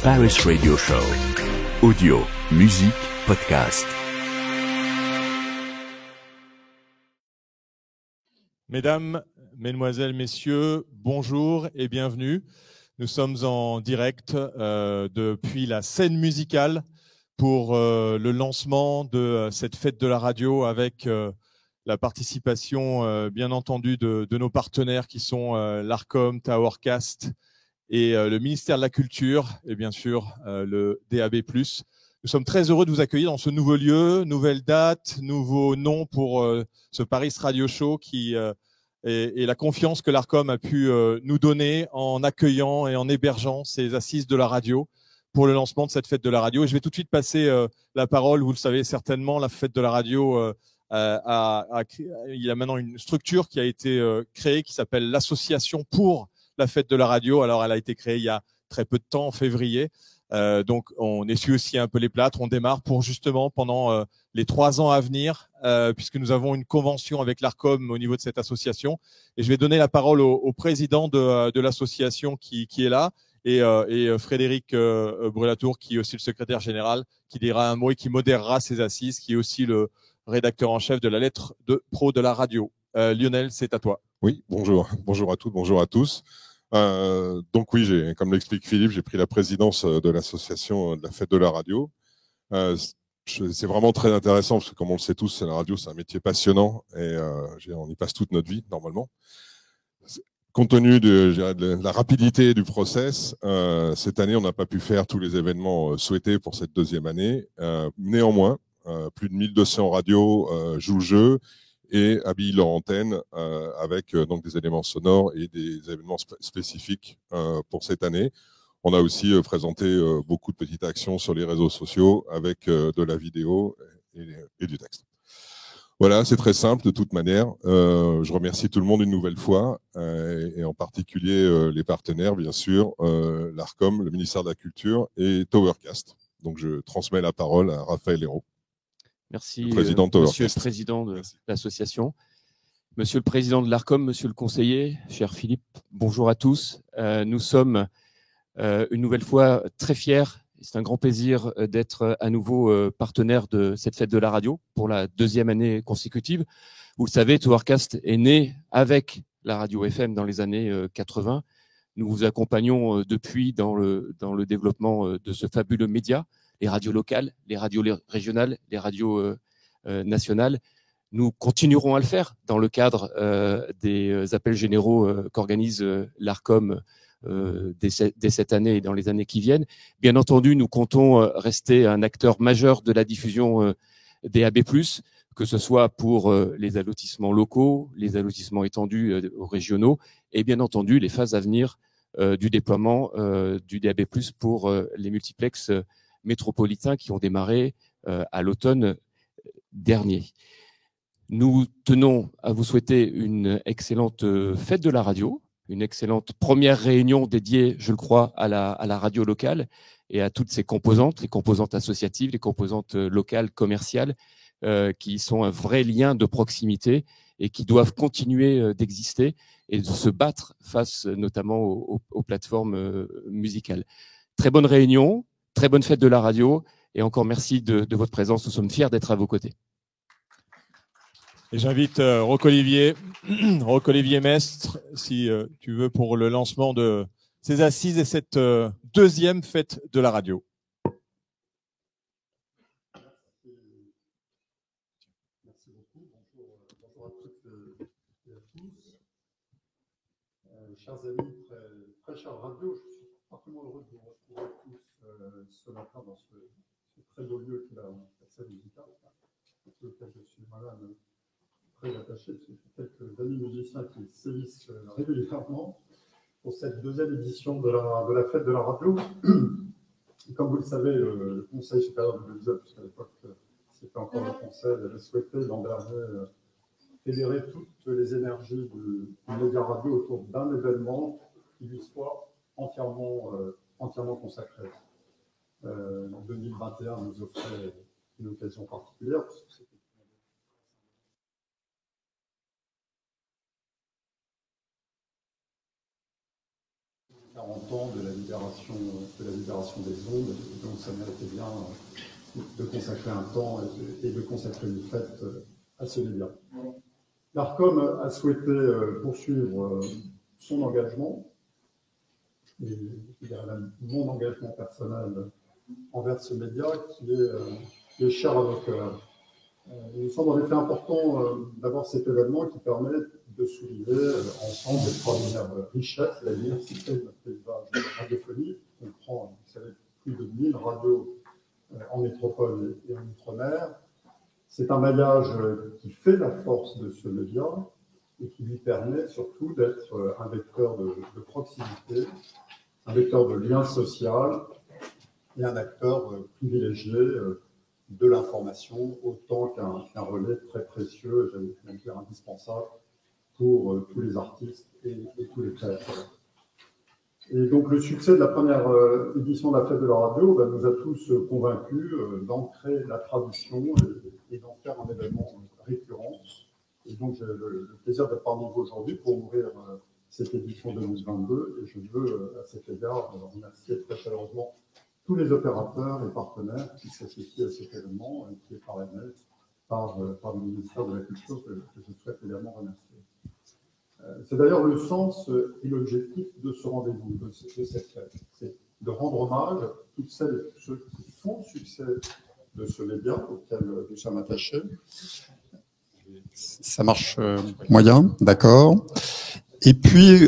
Paris Radio Show. Audio, musique, podcast. Mesdames, Mesdemoiselles, Messieurs, bonjour et bienvenue. Nous sommes en direct depuis la scène musicale pour le lancement de cette fête de la radio avec la participation bien entendu de nos partenaires qui sont l'Arcom, Towercast et le ministère de la Culture et bien sûr le DAB+. Nous sommes très heureux de vous accueillir dans ce nouveau lieu, nouvelle date, nouveau nom pour ce Paris Radio Show qui et la confiance que l'Arcom a pu nous donner en accueillant et en hébergeant ces assises de la radio pour le lancement de cette fête de la radio. Et je vais tout de suite passer la parole. Vous le savez certainement, la fête de la radio il y a maintenant une structure qui a été créée qui s'appelle l'Association pour la fête de la radio. Alors, elle a été créée il y a très peu de temps, en février. Donc, on essuie aussi un peu les plâtres. On démarre pour justement pendant les 3 ans à venir, puisque nous avons une convention avec l'Arcom au niveau de cette association. Et je vais donner la parole au président de l'association qui est là, et Frédéric Brulatour, qui est aussi le secrétaire général, qui dira un mot et qui modérera ces assises, qui est aussi le rédacteur en chef de la lettre de pro de la radio. Lionel, c'est à toi. Oui, bonjour. Bonjour à toutes, bonjour à tous. Donc oui, comme l'explique Philippe, j'ai pris la présidence de l'association de la fête de la radio. C'est vraiment très intéressant parce que comme on le sait tous, la radio, c'est un métier passionnant et on y passe toute notre vie normalement. Compte tenu de la rapidité du process, cette année, on n'a pas pu faire tous les événements souhaités pour cette deuxième année. Néanmoins, plus de 1200 radios jouent le jeu et habillent leur antenne avec donc des éléments sonores et des événements spécifiques pour cette année. On a aussi présenté beaucoup de petites actions sur les réseaux sociaux avec de la vidéo et du texte. Voilà, c'est très simple de toute manière. Je remercie tout le monde une nouvelle fois et en particulier les partenaires, bien sûr, l'Arcom, le ministère de la Culture et Towercast. Donc, je transmets la parole à Raphaël Hérault. Merci, monsieur le président de l'association. Monsieur le président de l'Arcom, monsieur le conseiller, cher Philippe, bonjour à tous. Nous sommes une nouvelle fois très fiers. C'est un grand plaisir d'être à nouveau partenaire de cette fête de la radio pour la 2e année consécutive. Vous le savez, Towercast est né avec la radio FM dans les années 80. Nous vous accompagnons depuis dans le développement de ce fabuleux média, les radios locales, les radios régionales, les radios nationales. Nous continuerons à le faire dans le cadre des appels généraux qu'organise l'Arcom dès cette année et dans les années qui viennent. Bien entendu, nous comptons rester un acteur majeur de la diffusion DAB+, que ce soit pour les allotissements locaux, les allotissements étendus régionaux et bien entendu les phases à venir du déploiement du DAB+, pour les multiplexes métropolitains qui ont démarré à l'automne dernier. Nous tenons à vous souhaiter une excellente fête de la radio, une excellente première réunion dédiée, je le crois, à la radio locale et à toutes ses composantes, les composantes associatives, les composantes locales, commerciales, qui sont un vrai lien de proximité et qui doivent continuer d'exister et de se battre face notamment aux plateformes musicales. Très bonne réunion, très bonne fête de la radio et encore merci de votre présence. Nous sommes fiers d'être à vos côtés. Et j'invite Roch-Olivier Mestre, si tu veux, pour le lancement de ces assises et cette 2e fête de la radio. Merci beaucoup. Bonjour à toutes et à tous. Chers amis, très chers radio, je suis particulièrement heureux de vous retrouver tous ce matin dans ce très beau lieu qui est la scène musicale, sur lequel je suis moi-même très attaché, parce que j'ai quelques amis musiciens qui sévissent régulièrement pour cette 2e édition de la fête de la radio. Et comme vous le savez, le Conseil supérieur de l'audiovisuel, puisqu'à l'époque c'était encore le Conseil, avait souhaité l'an dernier fédérer toutes les énergies du média radio autour d'un événement qui lui soit entièrement consacré. En 2021 nous offrait une occasion particulière, parce que c'était 40 ans de la libération des ondes, donc ça méritait bien de consacrer un temps et de consacrer une fête à ce média. L'ARCOM a souhaité poursuivre son engagement, et je dirais même mon engagement personnel envers ce média qui est cher à nos cœurs. Il me semble en effet important d'avoir cet événement qui permet de souligner ensemble l'extraordinaire richesse et la diversité de notre paysage radiophonique. On comprend, vous savez, plus de 1000 radios en métropole et en outre-mer. C'est un maillage qui fait la force de ce média et qui lui permet surtout d'être un vecteur de proximité, un vecteur de lien social et un acteur privilégié de l'information, autant qu'un relais très précieux, j'allais même dire indispensable, pour tous les artistes et tous les créateurs. Et donc le succès de la première édition de la Fête de la Radio nous a tous convaincus d'ancrer la tradition et d'en faire un événement récurrent. Et donc j'ai le plaisir d'être parmi vous aujourd'hui pour ouvrir cette édition 2022. Et je veux à cet égard remercier très chaleureusement tous les opérateurs et partenaires qui s'associent à cet événement et qui est parrainé par le ministère de la Culture que je souhaite également remercier. C'est d'ailleurs le sens et l'objectif de ce rendez-vous, de cette fête. C'est de rendre hommage à toutes celles et tous ceux qui font le succès de ce média auquel nous sommes attachés. Ça marche moyen, d'accord. Et puis,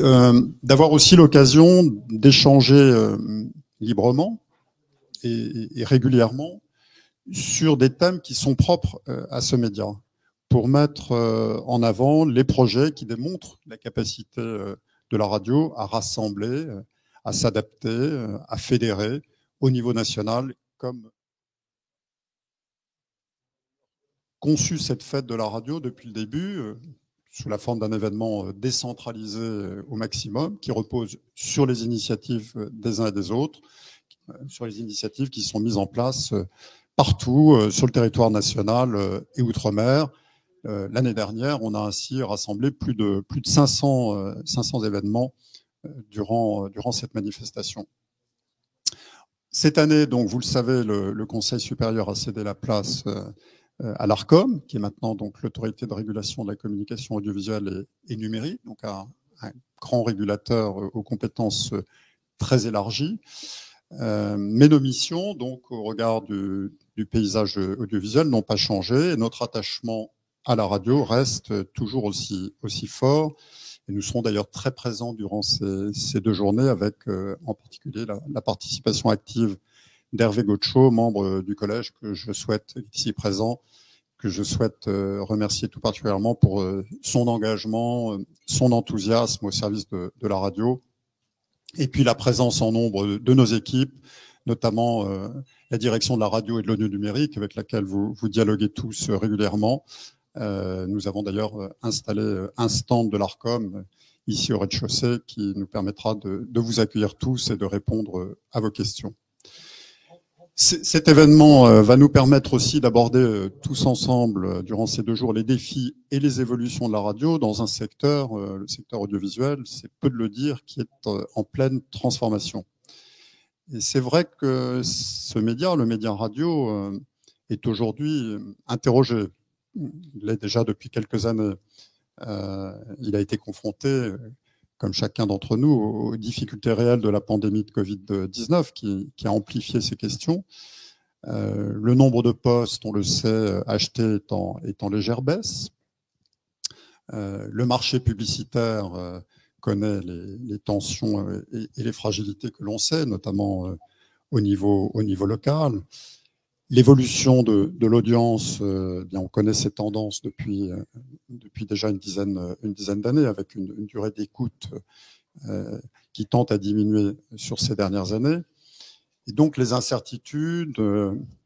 d'avoir aussi l'occasion d'échanger librement et régulièrement sur des thèmes qui sont propres à ce média, pour mettre en avant les projets qui démontrent la capacité de la radio à rassembler, à s'adapter, à fédérer au niveau national, comme conçu cette fête de la radio depuis le début, sous la forme d'un événement décentralisé au maximum, qui repose sur les initiatives des uns et des autres, sur les initiatives qui sont mises en place partout sur le territoire national et outre-mer. L'année dernière, on a ainsi rassemblé plus de 500 événements durant cette manifestation. Cette année, donc, vous le savez, le Conseil supérieur a cédé la place à l'ARCOM, qui est maintenant donc l'autorité de régulation de la communication audiovisuelle et numérique, donc un grand régulateur aux compétences très élargies. Mais nos missions, donc, au regard du paysage audiovisuel, n'ont pas changé, et notre attachement à la radio reste toujours aussi fort. Et nous serons d'ailleurs très présents durant ces 2 journées avec en particulier la participation active d'Hervé Gaucho, membre du collège que je souhaite, ici présent, que je souhaite remercier tout particulièrement pour son engagement, son enthousiasme au service de la radio, et puis la présence en nombre de nos équipes, notamment la direction de la radio et de l'audio numérique avec laquelle vous dialoguez tous régulièrement. Nous avons d'ailleurs installé un stand de l'ARCOM ici au rez-de-chaussée qui nous permettra de vous accueillir tous et de répondre à vos questions. Cet événement va nous permettre aussi d'aborder tous ensemble durant ces 2 jours les défis et les évolutions de la radio dans un secteur, le secteur audiovisuel, c'est peu de le dire, qui est en pleine transformation. Et c'est vrai que ce média, le média radio, est aujourd'hui interrogé. Il l'est déjà depuis quelques années. Il a été confronté, comme chacun d'entre nous, aux difficultés réelles de la pandémie de Covid-19 qui a amplifié ces questions. Le nombre de postes, on le sait, achetés est en légère baisse. Le marché publicitaire connaît les tensions et les fragilités que l'on sait, notamment au niveau local. L'évolution de l'audience, bien, on connaît ces tendances depuis déjà une dizaine d'années, avec une durée d'écoute qui tend à diminuer sur ces dernières années. Et donc les incertitudes,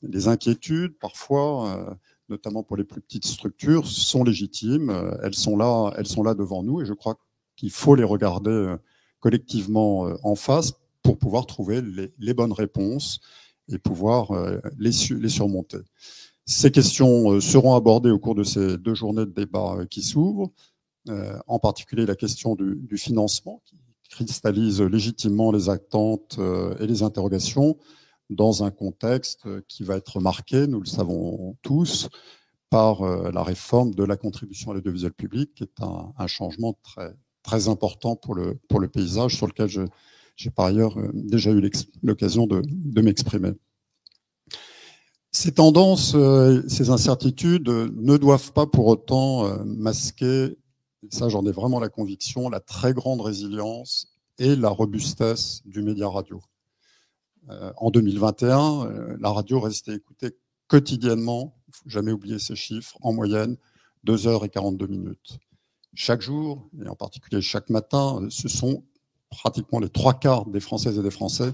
les inquiétudes, parfois, notamment pour les plus petites structures, sont légitimes. Elles sont là devant nous, et je crois qu'il faut les regarder collectivement en face pour pouvoir trouver les bonnes réponses et pouvoir les surmonter. Ces questions seront abordées au cours de ces 2 journées de débat qui s'ouvrent, en particulier la question du financement, cristallise légitimement les attentes et les interrogations dans un contexte qui va être marqué, nous le savons tous, par la réforme de la contribution à l'audiovisuel public, qui est un changement très, très important pour le paysage, sur lequel j'ai par ailleurs déjà eu l'occasion de m'exprimer. Ces tendances, ces incertitudes ne doivent pas pour autant masquer, ça j'en ai vraiment la conviction, la très grande résilience et la robustesse du média radio. En 2021, la radio restait écoutée quotidiennement, il ne faut jamais oublier ces chiffres, en moyenne 2h42. Chaque jour, et en particulier chaque matin, ce sont pratiquement les 3/4 des Françaises et des Français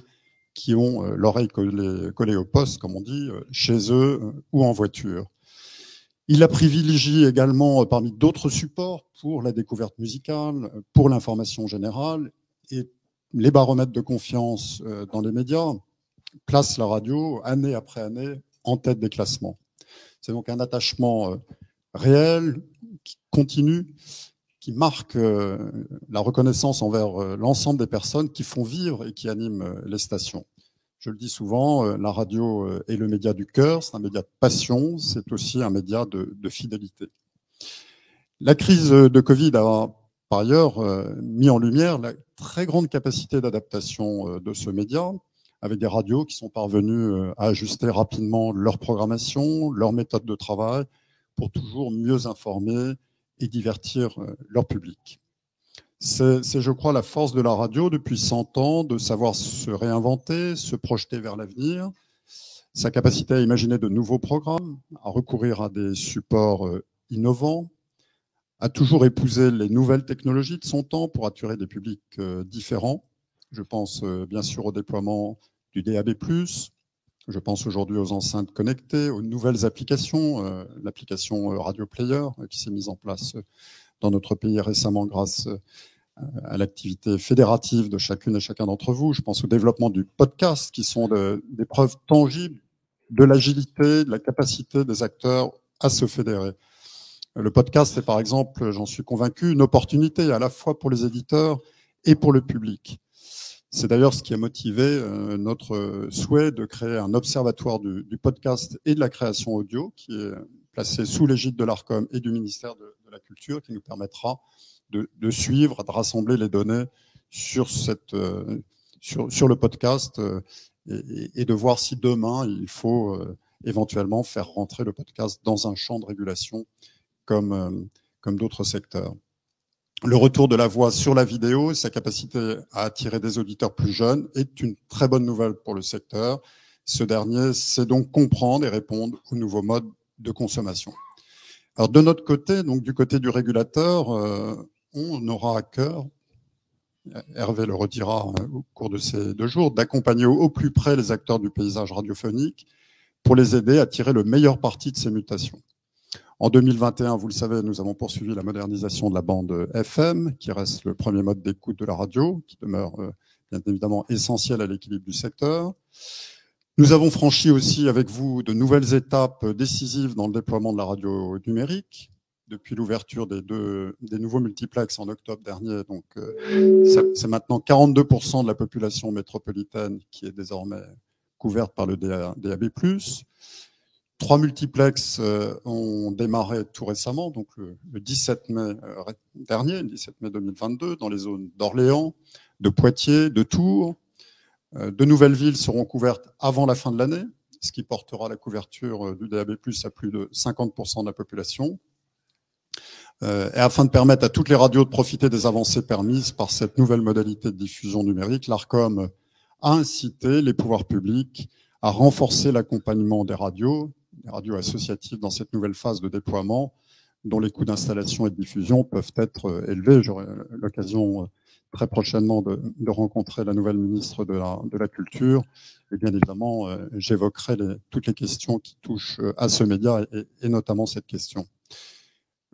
qui ont l'oreille collée au poste, comme on dit, chez eux ou en voiture. Il la privilégie également parmi d'autres supports pour la découverte musicale, pour l'information générale, et les baromètres de confiance dans les médias placent la radio, année après année, en tête des classements. C'est donc un attachement réel, qui continue, qui marque la reconnaissance envers l'ensemble des personnes qui font vivre et qui animent les stations. Je le dis souvent, la radio est le média du cœur, c'est un média de passion, c'est aussi un média de fidélité. La crise de Covid a par ailleurs mis en lumière la très grande capacité d'adaptation de ce média, avec des radios qui sont parvenues à ajuster rapidement leur programmation, leur méthode de travail, pour toujours mieux informer et divertir leur public. C'est, je crois, la force de la radio depuis 100 ans, de savoir se réinventer, se projeter vers l'avenir, sa capacité à imaginer de nouveaux programmes, à recourir à des supports innovants, à toujours épouser les nouvelles technologies de son temps pour attirer des publics différents. Je pense bien sûr au déploiement du DAB+, je pense aujourd'hui aux enceintes connectées, aux nouvelles applications, l'application Radio Player qui s'est mise en place dans notre pays récemment grâce à l'activité fédérative de chacune et chacun d'entre vous. Je pense au développement du podcast, qui sont des preuves tangibles de l'agilité, de la capacité des acteurs à se fédérer. Le podcast est par exemple, j'en suis convaincu, une opportunité à la fois pour les éditeurs et pour le public. C'est d'ailleurs ce qui a motivé notre souhait de créer un observatoire du podcast et de la création audio, qui est placé sous l'égide de l'Arcom et du ministère de la Culture, qui nous permettra de suivre, de rassembler les données sur le podcast et de voir si demain il faut éventuellement faire rentrer le podcast dans un champ de régulation comme d'autres secteurs. Le retour de la voix sur la vidéo, sa capacité à attirer des auditeurs plus jeunes est une très bonne nouvelle pour le secteur. Ce dernier sait donc comprendre et répondre aux nouveaux modes de consommation. Alors de notre côté, donc du côté du régulateur, on aura à cœur, Hervé le redira au cours de ces 2 jours, d'accompagner au plus près les acteurs du paysage radiophonique pour les aider à tirer le meilleur parti de ces mutations. En 2021, vous le savez, nous avons poursuivi la modernisation de la bande FM, qui reste le premier mode d'écoute de la radio, qui demeure bien évidemment essentiel à l'équilibre du secteur. Nous avons franchi aussi avec vous de nouvelles étapes décisives dans le déploiement de la radio numérique, depuis l'ouverture des nouveaux multiplex en octobre dernier. Donc, c'est maintenant 42% de la population métropolitaine qui est désormais couverte par le DAB+. 3 multiplex ont démarré tout récemment, donc le 17 mai dernier, le 17 mai 2022, dans les zones d'Orléans, de Poitiers, de Tours. De nouvelles villes seront couvertes avant la fin de l'année, ce qui portera la couverture du DAB+ à plus de 50% de la population. Et afin de permettre à toutes les radios de profiter des avancées permises par cette nouvelle modalité de diffusion numérique, l'Arcom a incité les pouvoirs publics à renforcer l'accompagnement des radios associatives dans cette nouvelle phase de déploiement, dont les coûts d'installation et de diffusion peuvent être élevés. J'aurai l'occasion très prochainement de rencontrer la nouvelle ministre de la Culture. Et bien évidemment, j'évoquerai toutes les questions qui touchent à ce média et notamment cette question.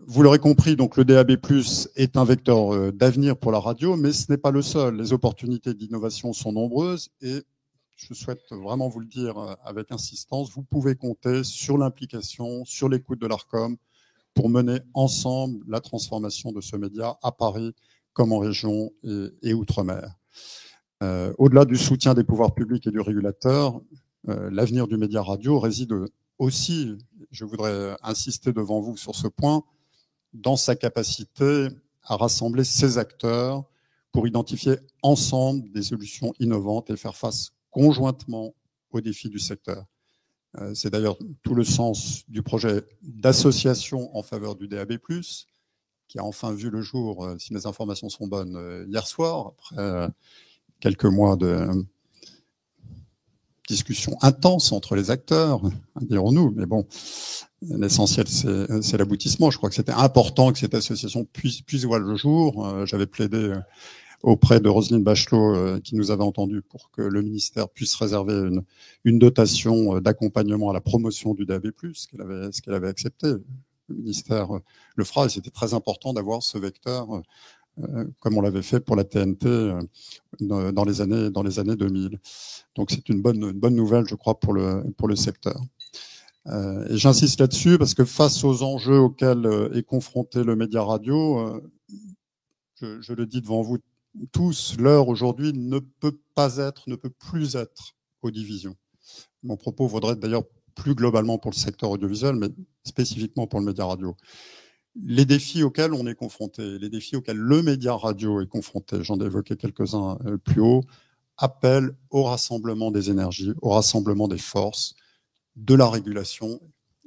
Vous l'aurez compris, donc le DAB+ est un vecteur d'avenir pour la radio, mais ce n'est pas le seul. Les opportunités d'innovation sont nombreuses et je souhaite vraiment vous le dire avec insistance, vous pouvez compter sur l'implication, sur l'écoute de l'Arcom pour mener ensemble la transformation de ce média à Paris comme en région et outre-mer. Au-delà du soutien des pouvoirs publics et du régulateur, l'avenir du média radio réside aussi, je voudrais insister devant vous sur ce point, dans sa capacité à rassembler ses acteurs pour identifier ensemble des solutions innovantes et faire face conjointement aux défis du secteur. C'est d'ailleurs tout le sens du projet d'association en faveur du DAB+, qui a enfin vu le jour, si mes informations sont bonnes, hier soir, après quelques mois de discussions intenses entre les acteurs, dirons-nous, mais bon, l'essentiel, c'est l'aboutissement. Je crois que c'était important que cette association puisse voir le jour. J'avais plaidé auprès de Roselyne Bachelot, qui nous avait entendus, pour que le ministère puisse réserver une dotation d'accompagnement à la promotion du DAB+, ce qu'elle avait accepté. Le ministère le fera, et c'était très important d'avoir ce vecteur, comme on l'avait fait pour la TNT dans les années 2000. Donc c'est une bonne nouvelle, je crois, pour le secteur. Et j'insiste là-dessus parce que face aux enjeux auxquels est confronté le média radio, je le dis devant vous tous, l'heure aujourd'hui ne peut plus être aux divisions. Mon propos vaudrait d'ailleurs plus globalement pour le secteur audiovisuel, mais spécifiquement pour le média radio. Les défis auxquels on est confronté, les défis auxquels le média radio est confronté, j'en ai évoqué quelques-uns plus haut, appellent au rassemblement des énergies, au rassemblement des forces, de la régulation.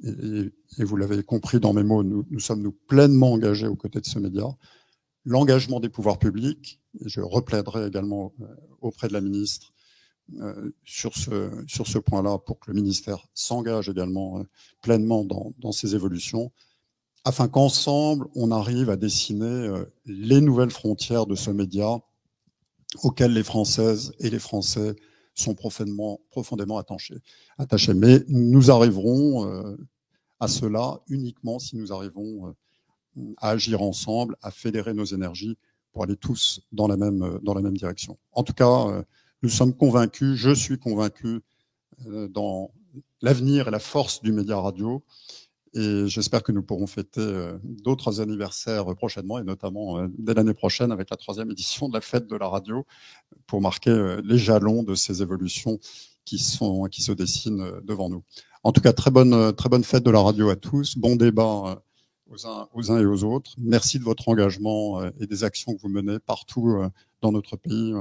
Et vous l'avez compris dans mes mots, nous sommes pleinement engagés aux côtés de ce média. L'engagement des pouvoirs publics, et je replaiderai également auprès de la ministre sur ce point-là, pour que le ministère s'engage également pleinement dans ces évolutions, afin qu'ensemble, on arrive à dessiner les nouvelles frontières de ce média auxquelles les Françaises et les Français sont profondément attachés. Mais nous arriverons à cela uniquement si nous arrivons à agir ensemble, à fédérer nos énergies pour aller tous dans la même direction. En tout cas, nous sommes convaincus, je suis convaincu dans l'avenir et la force du média radio. Et j'espère que nous pourrons fêter d'autres anniversaires prochainement, et notamment dès l'année prochaine avec la 3e édition de la fête de la radio, pour marquer les jalons de ces évolutions qui se dessinent devant nous. En tout cas, très bonne fête de la radio à tous, bon débat aux uns et aux autres. Merci de votre engagement et des actions que vous menez partout dans notre pays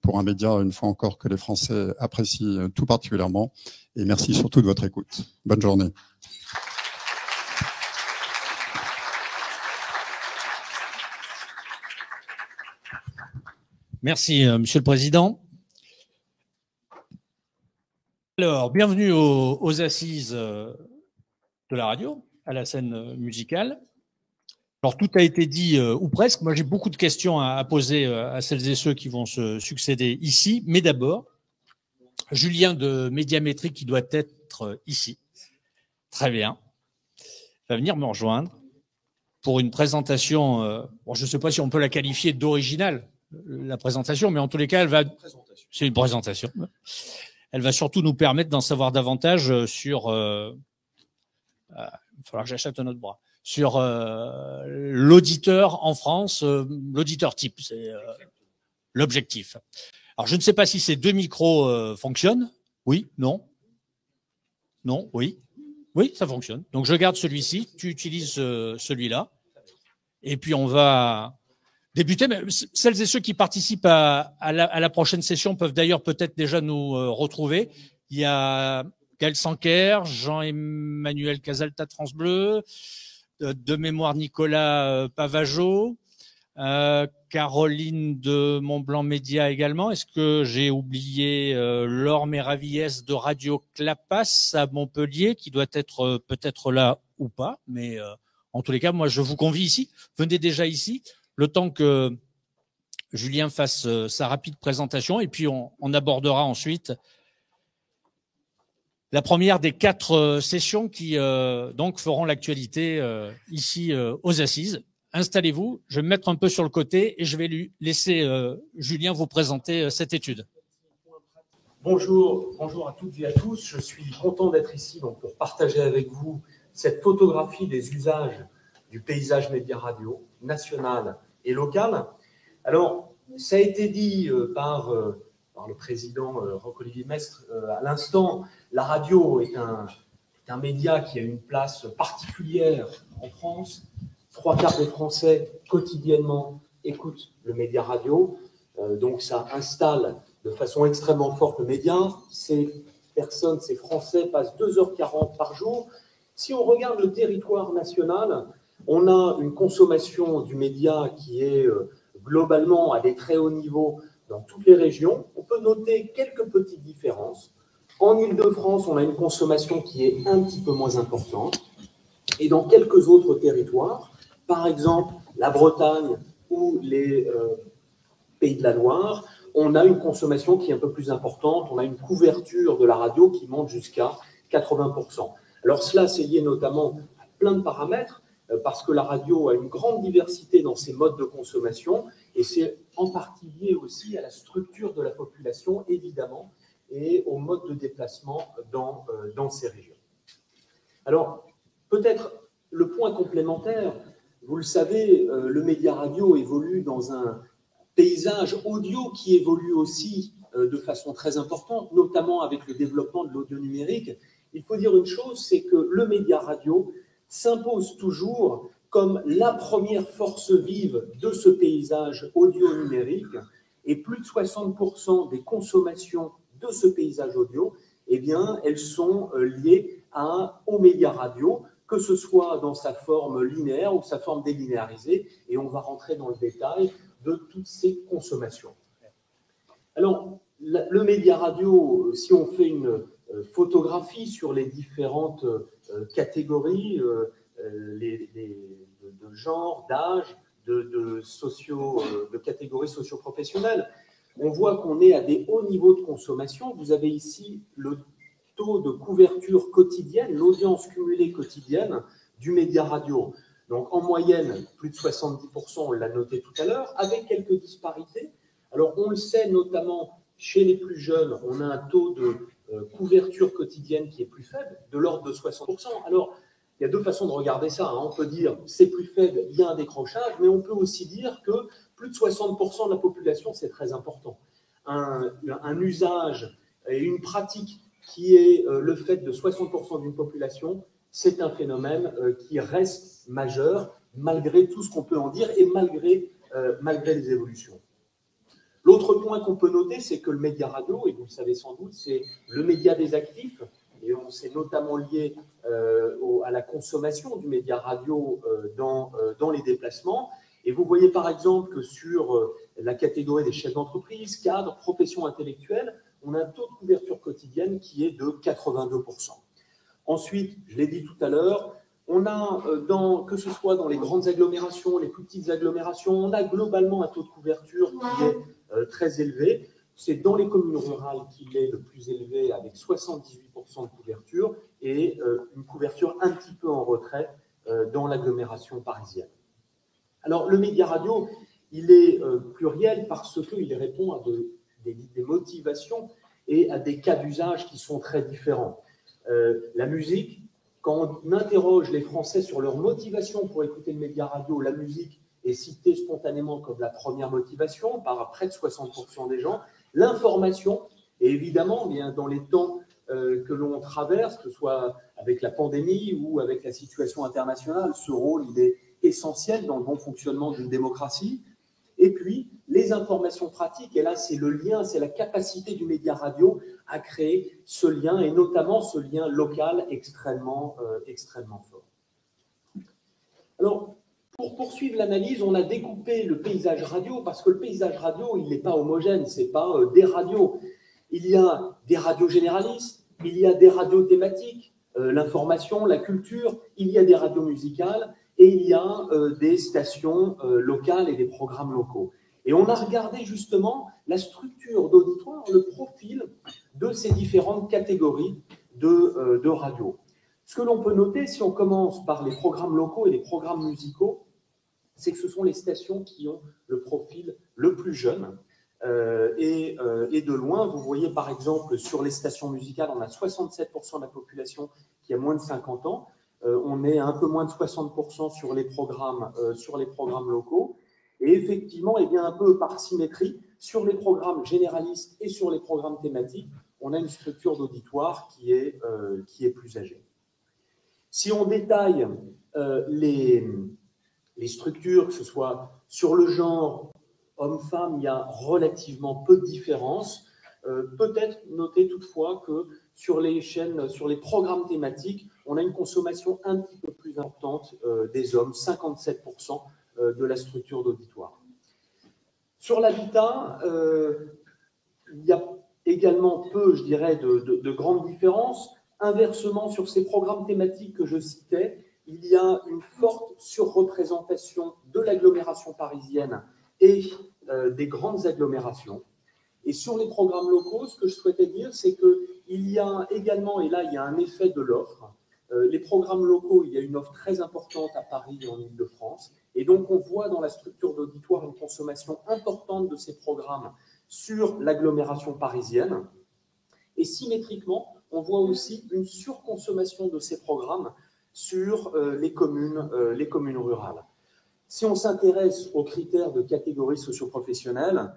pour un média, une fois encore, que les Français apprécient tout particulièrement. Et merci surtout de votre écoute. Bonne journée. Merci, Monsieur le Président. Alors, bienvenue aux assises de la radio, à la scène musicale. Alors, tout a été dit, ou presque. Moi, j'ai beaucoup de questions à poser à celles et ceux qui vont se succéder ici. Mais d'abord, Julien de Médiamétrie, qui doit être ici. Très bien. Va venir me rejoindre pour une présentation. Bon, je ne sais pas si on peut la qualifier d'originale, la présentation, mais en tous les cas, c'est une présentation. Elle va surtout nous permettre d'en savoir davantage sur, il va falloir que j'achète un autre bras, sur l'auditeur en France, l'auditeur type, c'est l'objectif. Alors, je ne sais pas si ces deux micros fonctionnent. Oui, non, non, oui. Oui, ça fonctionne. Donc, je garde celui-ci, tu utilises celui-là, et puis on va débuter. Mais celles et ceux qui participent à la prochaine session peuvent d'ailleurs peut-être déjà nous retrouver. Il y a Gaël Sanquer, Jean-Emmanuel Casalta de France Bleu, de mémoire Nicolas Pavageau, Caroline de Montblanc Média également. Est-ce que j'ai oublié Laure Méravillès de Radio Clapas à Montpellier, qui doit être peut-être là ou pas, mais en tous les cas, moi je vous convie ici. Venez déjà ici, le temps que Julien fasse sa rapide présentation, et puis on abordera ensuite la première des 4 sessions qui donc feront l'actualité ici aux Assises. Installez-vous, je vais me mettre un peu sur le côté et je vais lui laisser Julien vous présenter cette étude. Bonjour à toutes et à tous. Je suis content d'être ici donc, pour partager avec vous cette photographie des usages du paysage média radio national et locales. Alors, ça a été dit par le président Roch-Olivier Maistre à l'instant, la radio est un média qui a une place particulière en France. 3/4 des Français, quotidiennement, écoutent le média radio. Donc, ça installe de façon extrêmement forte le média. Ces personnes, ces Français, passent 2h40 par jour. Si on regarde le territoire national, on a une consommation du média qui est globalement à des très hauts niveaux dans toutes les régions. On peut noter quelques petites différences. En Île-de-France, on a une consommation qui est un petit peu moins importante. Et dans quelques autres territoires, par exemple la Bretagne ou les Pays de la Loire, on a une consommation qui est un peu plus importante. On a une couverture de la radio qui monte jusqu'à 80%. Alors cela, c'est lié notamment à plein de paramètres, parce que la radio a une grande diversité dans ses modes de consommation, et c'est en partie lié aussi à la structure de la population, évidemment, et au mode de déplacement dans ces régions. Alors, peut-être le point complémentaire, vous le savez, le média radio évolue dans un paysage audio qui évolue aussi de façon très importante, notamment avec le développement de l'audio numérique. Il faut dire une chose, c'est que le média radio s'impose toujours comme la première force vive de ce paysage audio numérique, et plus de 60% des consommations de ce paysage audio, eh bien, elles sont liées aux médias radio, que ce soit dans sa forme linéaire ou sa forme délinéarisée, et on va rentrer dans le détail de toutes ces consommations. Alors, le média radio, si on fait une photographie sur les différentes catégories de genre, d'âge, de catégories socio-professionnelles, on voit qu'on est à des hauts niveaux de consommation. Vous avez ici le taux de couverture quotidienne, l'audience cumulée quotidienne du média radio. Donc en moyenne, plus de 70%, on l'a noté tout à l'heure, avec quelques disparités. Alors on le sait notamment chez les plus jeunes, on a un taux de couverture quotidienne qui est plus faible, de l'ordre de 60%. Alors il y a deux façons de regarder ça. On peut dire c'est plus faible, il y a un décrochage, mais on peut aussi dire que plus de 60% de la population, c'est très important. Un usage et une pratique qui est le fait de 60% d'une population, c'est un phénomène qui reste majeur, malgré tout ce qu'on peut en dire et malgré les évolutions. L'autre point qu'on peut noter, c'est que le média radio, et vous le savez sans doute, c'est le média des actifs, et on s'est notamment lié à la consommation du média radio dans les déplacements. Et vous voyez par exemple que sur la catégorie des chefs d'entreprise, cadres, professions intellectuelles, on a un taux de couverture quotidienne qui est de 82%. Ensuite, je l'ai dit tout à l'heure, on a, que ce soit dans les grandes agglomérations, les plus petites agglomérations, on a globalement un taux de couverture qui est très élevé. C'est dans les communes rurales qu'il est le plus élevé, avec 78% de couverture, et une couverture un petit peu en retrait dans l'agglomération parisienne. Alors, le média radio, il est pluriel parce qu'il répond à des motivations et à des cas d'usage qui sont très différents. La musique, quand on interroge les Français sur leur motivation pour écouter le média radio, la musique est citée spontanément comme la première motivation par près de 60% des gens. L'information, et évidemment, bien dans les temps que l'on traverse, que ce soit avec la pandémie ou avec la situation internationale, ce rôle il est essentiel dans le bon fonctionnement d'une démocratie. Et puis, les informations pratiques, et là, c'est le lien, c'est la capacité du média radio à créer ce lien, et notamment ce lien local extrêmement fort. Alors, pour poursuivre l'analyse, on a découpé le paysage radio, parce que le paysage radio, il n'est pas homogène, ce n'est pas des radios. Il y a des radios généralistes, il y a des radios thématiques, l'information, la culture, il y a des radios musicales, et il y a des stations locales et des programmes locaux. Et on a regardé justement la structure d'auditoire, le profil de ces différentes catégories de radio. Ce que l'on peut noter, si on commence par les programmes locaux et les programmes musicaux, c'est que ce sont les stations qui ont le profil le plus jeune. Et de loin, vous voyez par exemple sur les stations musicales, on a 67% de la population qui a moins de 50 ans. On est à un peu moins de 60% sur les programmes locaux. Et effectivement, eh bien, un peu par symétrie, sur les programmes généralistes et sur les programmes thématiques, on a une structure d'auditoire qui est plus âgée. Si on détaille les structures, que ce soit sur le genre homme-femme, il y a relativement peu de différences. Peut-être noter toutefois que sur les chaînes, sur les programmes thématiques, on a une consommation un petit peu plus importante des hommes, 57% de la structure d'auditoire. Sur l'habitat, il y a également peu, je dirais, de grandes différences. Inversement, sur ces programmes thématiques que je citais, il y a une forte surreprésentation de l'agglomération parisienne et des grandes agglomérations. Et sur les programmes locaux, ce que je souhaitais dire, c'est qu'il y a également, et là il y a un effet de l'offre, les programmes locaux, il y a une offre très importante à Paris et en Île-de-France, et donc on voit dans la structure d'auditoire une consommation importante de ces programmes sur l'agglomération parisienne, et symétriquement, on voit aussi une surconsommation de ces programmes sur les communes rurales. Si on s'intéresse aux critères de catégorie socio-professionnelle,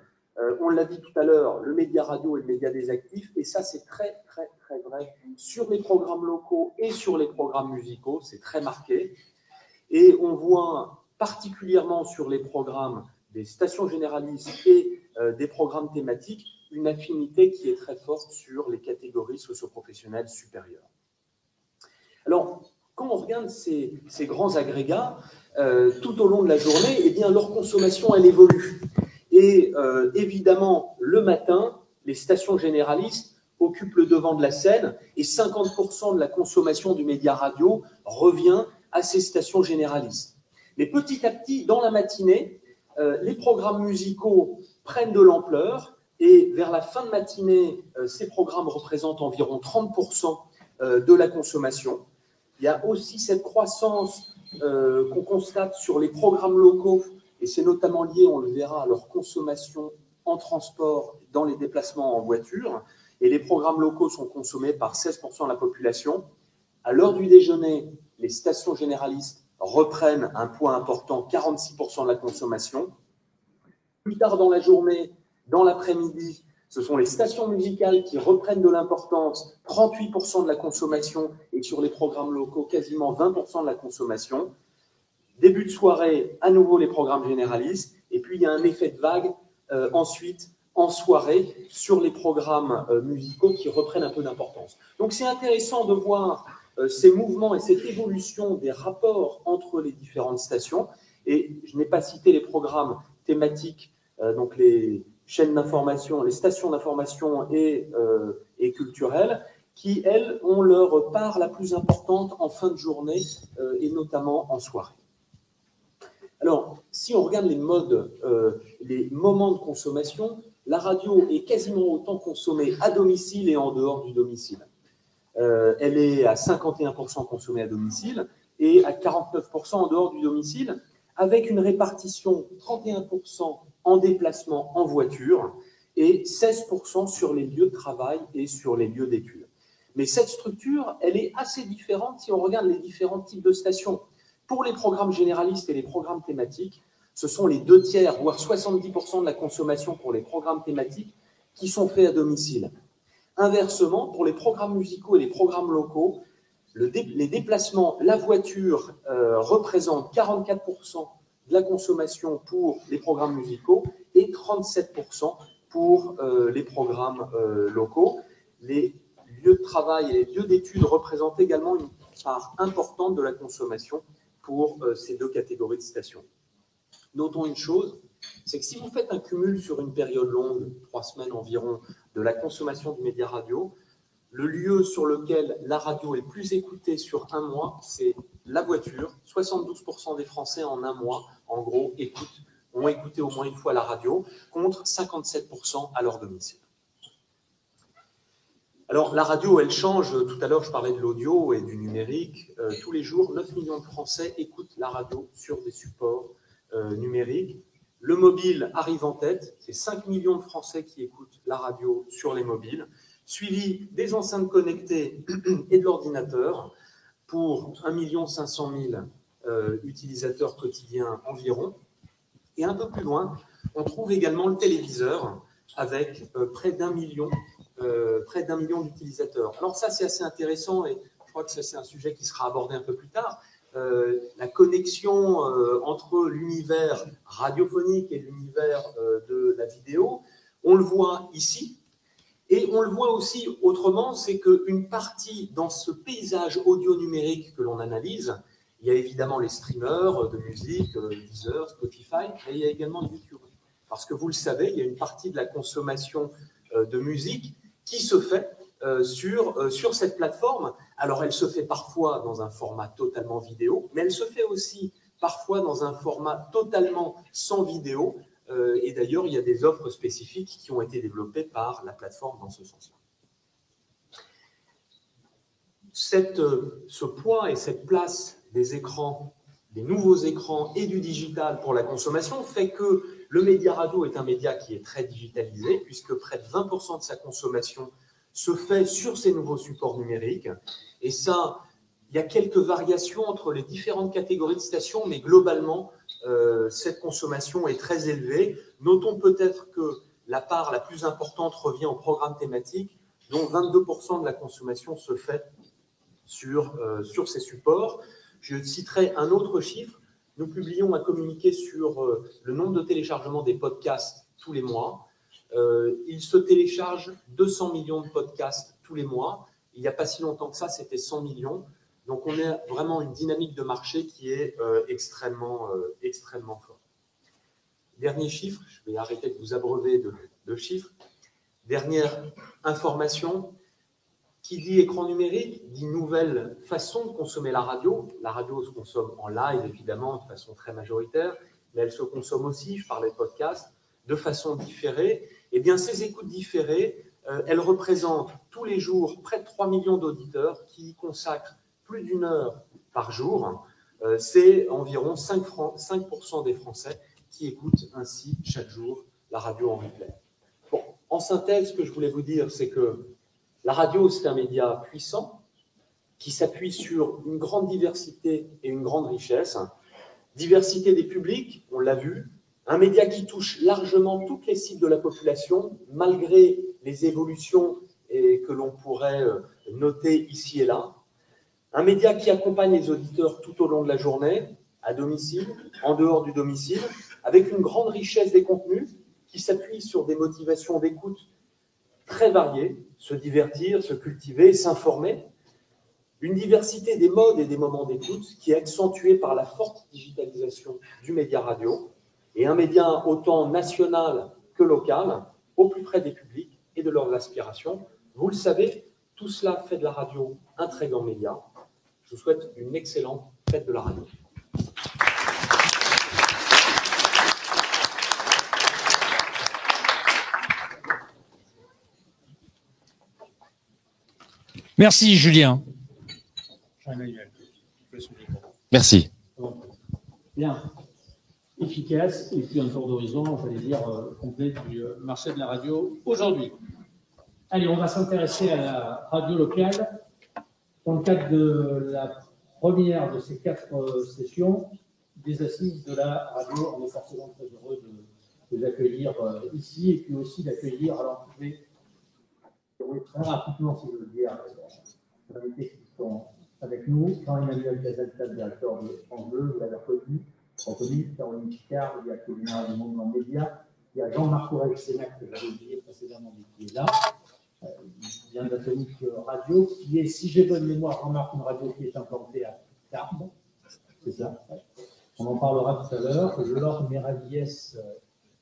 on l'a dit tout à l'heure, le média radio et le média des actifs, et ça c'est très très très vrai sur les programmes locaux et sur les programmes musicaux, c'est très marqué. Et on voit particulièrement sur les programmes des stations généralistes et des programmes thématiques, une affinité qui est très forte sur les catégories socio-professionnelles supérieures. Alors, quand on regarde ces grands agrégats, tout au long de la journée, eh bien, leur consommation, elle évolue. Et évidemment, le matin, les stations généralistes occupent le devant de la scène et 50% de la consommation du média radio revient à ces stations généralistes. Mais petit à petit, dans la matinée, les programmes musicaux prennent de l'ampleur et vers la fin de matinée, ces programmes représentent environ 30% de la consommation. Il y a aussi cette croissance qu'on constate sur les programmes locaux, et c'est notamment lié, on le verra, à leur consommation en transport, dans les déplacements en voiture. Et les programmes locaux sont consommés par 16% de la population. À l'heure du déjeuner, les stations généralistes reprennent un poids important, 46% de la consommation. Plus tard dans la journée, dans l'après-midi, ce sont les stations musicales qui reprennent de l'importance, 38% de la consommation, et sur les programmes locaux, quasiment 20% de la consommation. Début de soirée, à nouveau les programmes généralistes, et puis il y a un effet de vague ensuite en soirée sur les programmes musicaux qui reprennent un peu d'importance. Donc c'est intéressant de voir ces mouvements et cette évolution des rapports entre les différentes stations. Et je n'ai pas cité les programmes thématiques, donc les chaînes d'information, les stations d'information et culturelles, qui, elles, ont leur part la plus importante en fin de journée et notamment en soirée. Alors, si on regarde les modes, les moments de consommation, la radio est quasiment autant consommée à domicile et en dehors du domicile. Elle est à 51% consommée à domicile et à 49% en dehors du domicile, avec une répartition 31% en déplacement en voiture et 16% sur les lieux de travail et sur les lieux d'études. Mais cette structure, elle est assez différente si on regarde les différents types de stations. Pour les programmes généralistes et les programmes thématiques, ce sont les 2/3, voire 70% de la consommation pour les programmes thématiques qui sont faits à domicile. Inversement, pour les programmes musicaux et les programmes locaux, les déplacements, la voiture représente 44% de la consommation pour les programmes musicaux et 37% pour les programmes locaux. Les lieux de travail et les lieux d'études représentent également une part importante de la consommation pour ces deux catégories de stations. Notons une chose, c'est que si vous faites un cumul sur une période longue, 3 semaines environ, de la consommation du média radio, le lieu sur lequel la radio est le plus écoutée sur un mois, c'est la voiture. 72% des Français en un mois, en gros, ont écouté au moins une fois la radio, contre 57% à leur domicile. Alors, la radio, elle change. Tout à l'heure, je parlais de l'audio et du numérique. Tous les jours, 9 millions de Français écoutent la radio sur des supports numériques. Le mobile arrive en tête. C'est 5 millions de Français qui écoutent la radio sur les mobiles, suivi des enceintes connectées et de l'ordinateur pour 1 500 000 utilisateurs quotidiens environ. Et un peu plus loin, on trouve également le téléviseur avec près d'un million d'utilisateurs. Alors ça, c'est assez intéressant et je crois que ça, c'est un sujet qui sera abordé un peu plus tard. La connexion entre l'univers radiophonique et l'univers de la vidéo, on le voit ici. Et on le voit aussi autrement, c'est qu'une partie dans ce paysage audio numérique que l'on analyse, il y a évidemment les streamers de musique, Deezer, Spotify, mais il y a également YouTube. Parce que vous le savez, il y a une partie de la consommation de musique qui se fait sur cette plateforme. Alors, elle se fait parfois dans un format totalement vidéo, mais elle se fait aussi parfois dans un format totalement sans vidéo. Et d'ailleurs, il y a des offres spécifiques qui ont été développées par la plateforme dans ce sens-là. Ce poids et cette place des écrans, des nouveaux écrans et du digital pour la consommation fait que le média radio est un média qui est très digitalisé, puisque près de 20% de sa consommation se fait sur ces nouveaux supports numériques. Et ça, il y a quelques variations entre les différentes catégories de stations, mais globalement, cette consommation est très élevée. Notons peut-être que la part la plus importante revient en programme thématique, dont 22% de la consommation se fait sur ces supports. Je citerai un autre chiffre. Nous publions un communiqué sur le nombre de téléchargements des podcasts tous les mois. Il se télécharge 200 millions de podcasts tous les mois. Il n'y a pas si longtemps que ça, c'était 100 millions. Donc, on a vraiment une dynamique de marché qui est extrêmement forte. Dernier chiffre, je vais arrêter de vous abreuver de chiffres. Dernière information, qui dit écran numérique, dit nouvelle façon de consommer la radio. La radio se consomme en live, évidemment, de façon très majoritaire, mais elle se consomme aussi, je parlais de podcast, de façon différée. Eh bien, ces écoutes différées, elles représentent tous les jours près de 3 millions d'auditeurs qui y consacrent plus d'une heure par jour. C'est environ 5% des Français qui écoutent ainsi chaque jour la radio en replay. Bon, en synthèse, ce que je voulais vous dire, c'est que la radio, c'est un média puissant qui s'appuie sur une grande diversité et une grande richesse. Diversité des publics, on l'a vu. Un média qui touche largement toutes les cibles de la population, malgré les évolutions que l'on pourrait noter ici et là. Un média qui accompagne les auditeurs tout au long de la journée, à domicile, en dehors du domicile, avec une grande richesse des contenus qui s'appuie sur des motivations d'écoute très variées, se divertir, se cultiver, s'informer. Une diversité des modes et des moments d'écoute qui est accentuée par la forte digitalisation du média radio et un média autant national que local, au plus près des publics et de leurs aspirations. Vous le savez, tout cela fait de la radio un très grand média. Je vous souhaite une excellente fête de la radio. Merci Julien. Merci. Bien. Efficace et puis un tour d'horizon, j'allais dire, complet du marché de la radio aujourd'hui. Allez, on va s'intéresser à la radio locale dans le cadre de la première de ces 4 sessions des assises de la radio. On est forcément très heureux de l'accueillir ici et puis aussi d'accueillir, alors je vais très rapidement, si je veux dire, les invités qui sont avec nous. Jean-Emmanuel Casalta, directeur de France Bleu, vous l'avez reconnu, Caroline Picard, il y a Colina du Monde en Média, il y a Jean-Marc Aurel-Sénac, que j'avais oublié précédemment, mais qui est là. Il vient d'Atomique Radio, qui est, si j'ai bonne mémoire, Jean-Marc, une radio qui est implantée à Tarbes. C'est ça. On en parlera tout à l'heure. Laure Meravies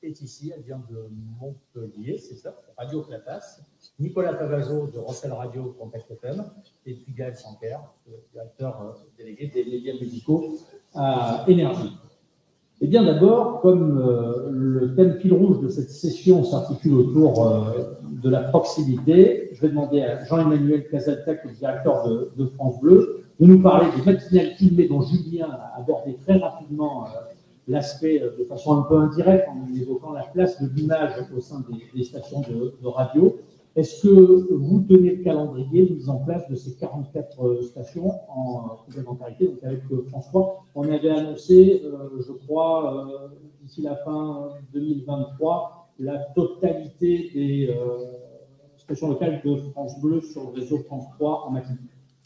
est ici, elle vient de Montpellier, c'est ça, Radio Clatas. Nicolas Pavazo de Rossel Radio, Contact FM, et puis Gaël Sanker, directeur délégué des médias médicaux à Énergie. Eh bien, d'abord, comme le thème fil rouge de cette session s'articule autour de la proximité, je vais demander à Jean-Emmanuel Casalta, qui est le directeur de France Bleu, de nous parler des matinales filmées dont Julien a abordé très rapidement l'aspect de façon un peu indirecte en évoquant la place de l'image au sein des stations de radio. Est-ce que vous tenez le calendrier de mise en place de ces 44 stations en complémentarité donc avec France 3? On avait annoncé, je crois, d'ici la fin 2023, la totalité des stations locales de France Bleu sur le réseau France 3 en matinée.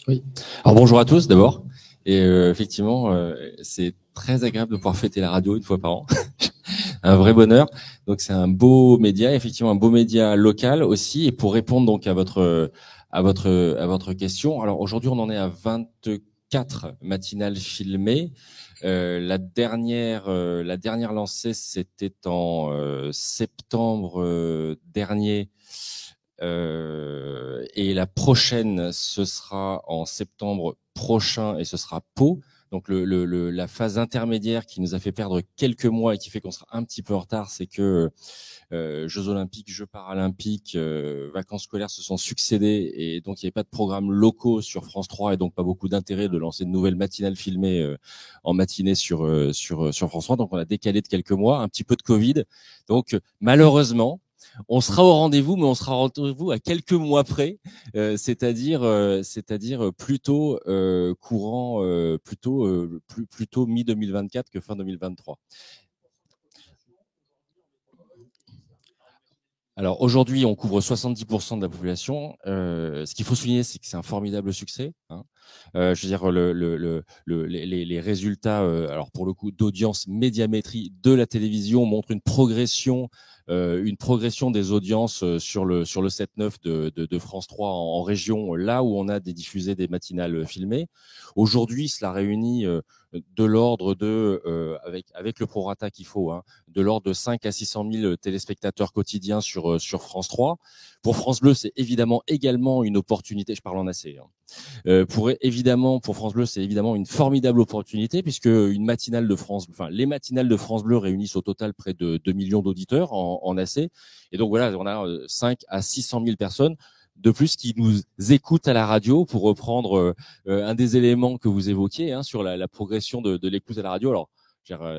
Oui. Alors bonjour à tous d'abord. Et effectivement, c'est très agréable de pouvoir fêter la radio une fois par an. Un vrai bonheur. Donc c'est un beau média, effectivement un beau média local aussi. Et pour répondre donc à votre question, alors aujourd'hui on en est à 24 matinales filmées. La dernière lancée c'était en septembre dernier. Et la prochaine, ce sera en septembre prochain et ce sera Pau. Donc la phase intermédiaire qui nous a fait perdre quelques mois et qui fait qu'on sera un petit peu en retard, c'est que Jeux Olympiques, Jeux Paralympiques, vacances scolaires se sont succédés et donc il n'y avait pas de programmes locaux sur France 3 et donc pas beaucoup d'intérêt de lancer de nouvelles matinales filmées en matinée sur France 3. Donc on a décalé de quelques mois, un petit peu de Covid. Donc malheureusement, on sera au rendez-vous, mais on sera au rendez-vous à quelques mois près, c'est-à-dire plutôt plutôt mi-2024 que fin 2023. Alors aujourd'hui, on couvre 70% de la population. Ce qu'il faut souligner, c'est que c'est un formidable succès. Hein. Je veux dire, les résultats, alors pour le coup, d'audience médiamétrie de la télévision montrent une progression des audiences sur le 7/9 de France 3 en région, là où on a diffusé des matinales filmées. Aujourd'hui, cela réunit de l'ordre de, avec le prorata qu'il faut, hein, de l'ordre de 5 à 600 000 téléspectateurs quotidiens sur France 3. Pour France Bleu, c'est évidemment également une opportunité. Je parle en AC. Hein. Pour France Bleu, c'est évidemment une formidable opportunité puisque les matinales de France Bleu réunissent au total près de 2 millions d'auditeurs en AC. Et donc voilà, on a 5 à 600 000 personnes de plus qui nous écoutent à la radio, pour reprendre un des éléments que vous évoquiez, hein, sur la progression de l'écoute à la radio. Alors,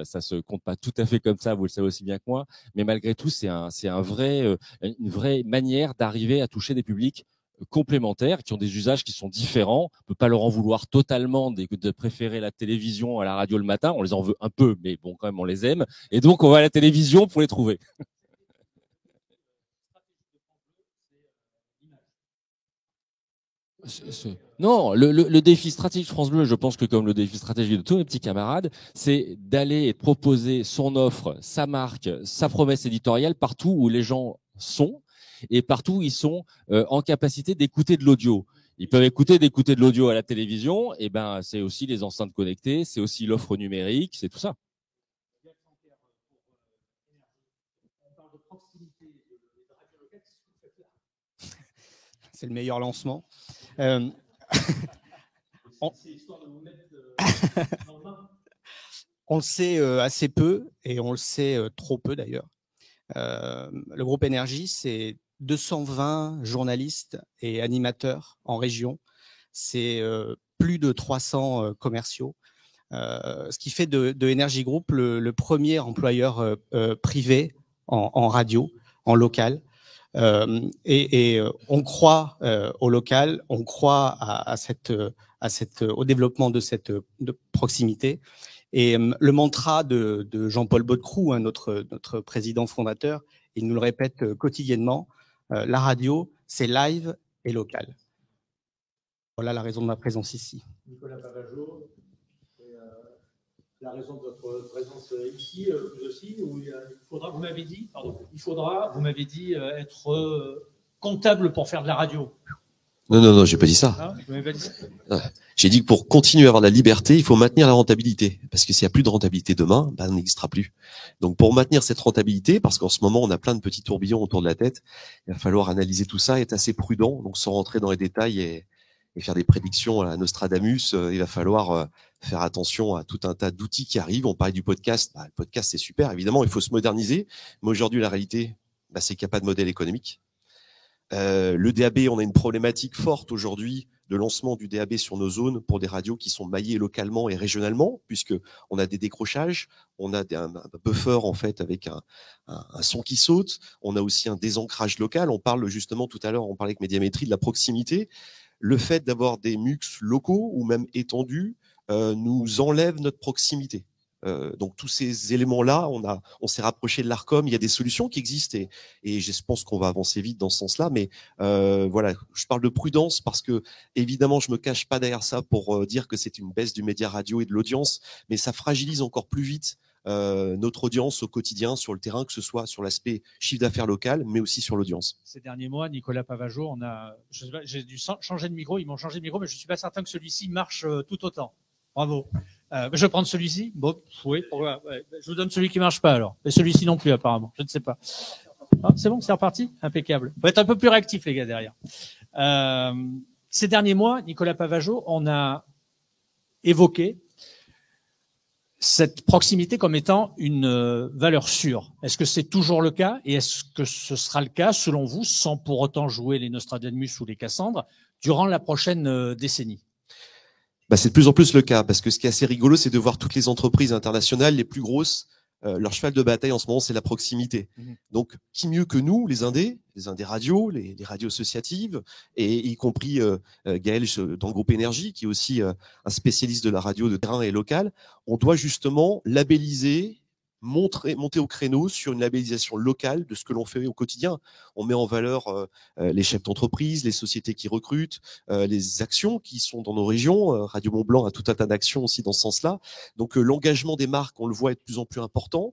ça se compte pas tout à fait comme ça, vous le savez aussi bien que moi, mais malgré tout, c'est une vraie manière d'arriver à toucher des publics complémentaires qui ont des usages qui sont différents. On peut pas leur en vouloir totalement de préférer la télévision à la radio le matin. On les en veut un peu, mais bon, quand même, on les aime. Et donc, on va à la télévision pour les trouver. Non, le défi stratégique France Bleu, je pense que comme le défi stratégique de tous mes petits camarades, c'est d'aller et de proposer son offre, sa marque, sa promesse éditoriale partout où les gens sont et partout où ils sont en capacité d'écouter de l'audio. Ils peuvent d'écouter de l'audio à la télévision, et ben c'est aussi les enceintes connectées, c'est aussi l'offre numérique, c'est tout ça. C'est le meilleur lancement. On le sait assez peu et on le sait trop peu d'ailleurs. Le groupe Énergie, c'est 220 journalistes et animateurs en région. C'est plus de 300 commerciaux. Ce qui fait de Énergie Group le premier employeur privé en radio, en local. Et on croit au local, on croit au développement de proximité. Et le mantra de Jean-Paul Baudecroux, hein, notre président fondateur, il nous le répète quotidiennement, la radio, c'est live et local. Voilà la raison de ma présence ici. Nicolas Pavageau, la raison de votre présence ici, vous aussi, où il faudra, vous m'avez dit, être comptable pour faire de la radio. Non, j'ai pas dit ça. Ah, vous m'avez pas dit ça. J'ai dit que pour continuer à avoir de la liberté, il faut maintenir la rentabilité. Parce que s'il n'y a plus de rentabilité demain, on n'existera plus. Donc pour maintenir cette rentabilité, parce qu'en ce moment, on a plein de petits tourbillons autour de la tête, il va falloir analyser tout ça et être assez prudent, donc sans rentrer dans les détails et faire des prédictions à Nostradamus. Il va falloir faire attention à tout un tas d'outils qui arrivent. On parlait du podcast. Le podcast, c'est super. Évidemment, il faut se moderniser. Mais aujourd'hui, la réalité, c'est qu'il n'y a pas de modèle économique. Le DAB, on a une problématique forte aujourd'hui de lancement du DAB sur nos zones pour des radios qui sont maillées localement et régionalement, puisque on a des décrochages, on a un buffer en fait avec un son qui saute, on a aussi un désancrage local. On parle justement tout à l'heure, on parlait avec Médiamétrie de la proximité. Le fait d'avoir des mux locaux ou même étendus nous enlève notre proximité. Donc tous ces éléments-là, on s'est rapproché de l'Arcom. Il y a des solutions qui existent et je pense qu'on va avancer vite dans ce sens-là. Mais voilà, je parle de prudence parce que évidemment, je me cache pas derrière ça pour dire que c'est une baisse du média radio et de l'audience, mais ça fragilise encore plus vite notre audience au quotidien sur le terrain, que ce soit sur l'aspect chiffre d'affaires local, mais aussi sur l'audience. Ces derniers mois, Nicolas Pavageau, j'ai dû changer de micro, ils m'ont changé de micro, mais je suis pas certain que celui-ci marche tout autant. Bravo. Je vais prendre celui-ci. Bon, oui, je vous donne celui qui marche pas alors. Mais celui-ci non plus apparemment. Je ne sais pas. Ah, c'est bon, c'est reparti. Impeccable. Faut être un peu plus réactif les gars derrière. Ces derniers mois, Nicolas Pavageau, on a évoqué cette proximité comme étant une valeur sûre. Est-ce que c'est toujours le cas et est-ce que ce sera le cas selon vous, sans pour autant jouer les Nostradamus ou les Cassandres, durant la prochaine décennie? C'est de plus en plus le cas, parce que ce qui est assez rigolo, c'est de voir toutes les entreprises internationales, les plus grosses, leur cheval de bataille en ce moment, c'est la proximité. Donc, qui mieux que nous, les indés radios, les radios associatives, et y compris Gaël dans le groupe Énergie, qui est aussi un spécialiste de la radio de terrain et locale, on doit justement labelliser, monter au créneau sur une labellisation locale de ce que l'on fait au quotidien. On met en valeur les chefs d'entreprise, les sociétés qui recrutent, les actions qui sont dans nos régions. Radio Mont-Blanc a tout un tas d'actions aussi dans ce sens-là. Donc l'engagement des marques, on le voit, est de plus en plus important.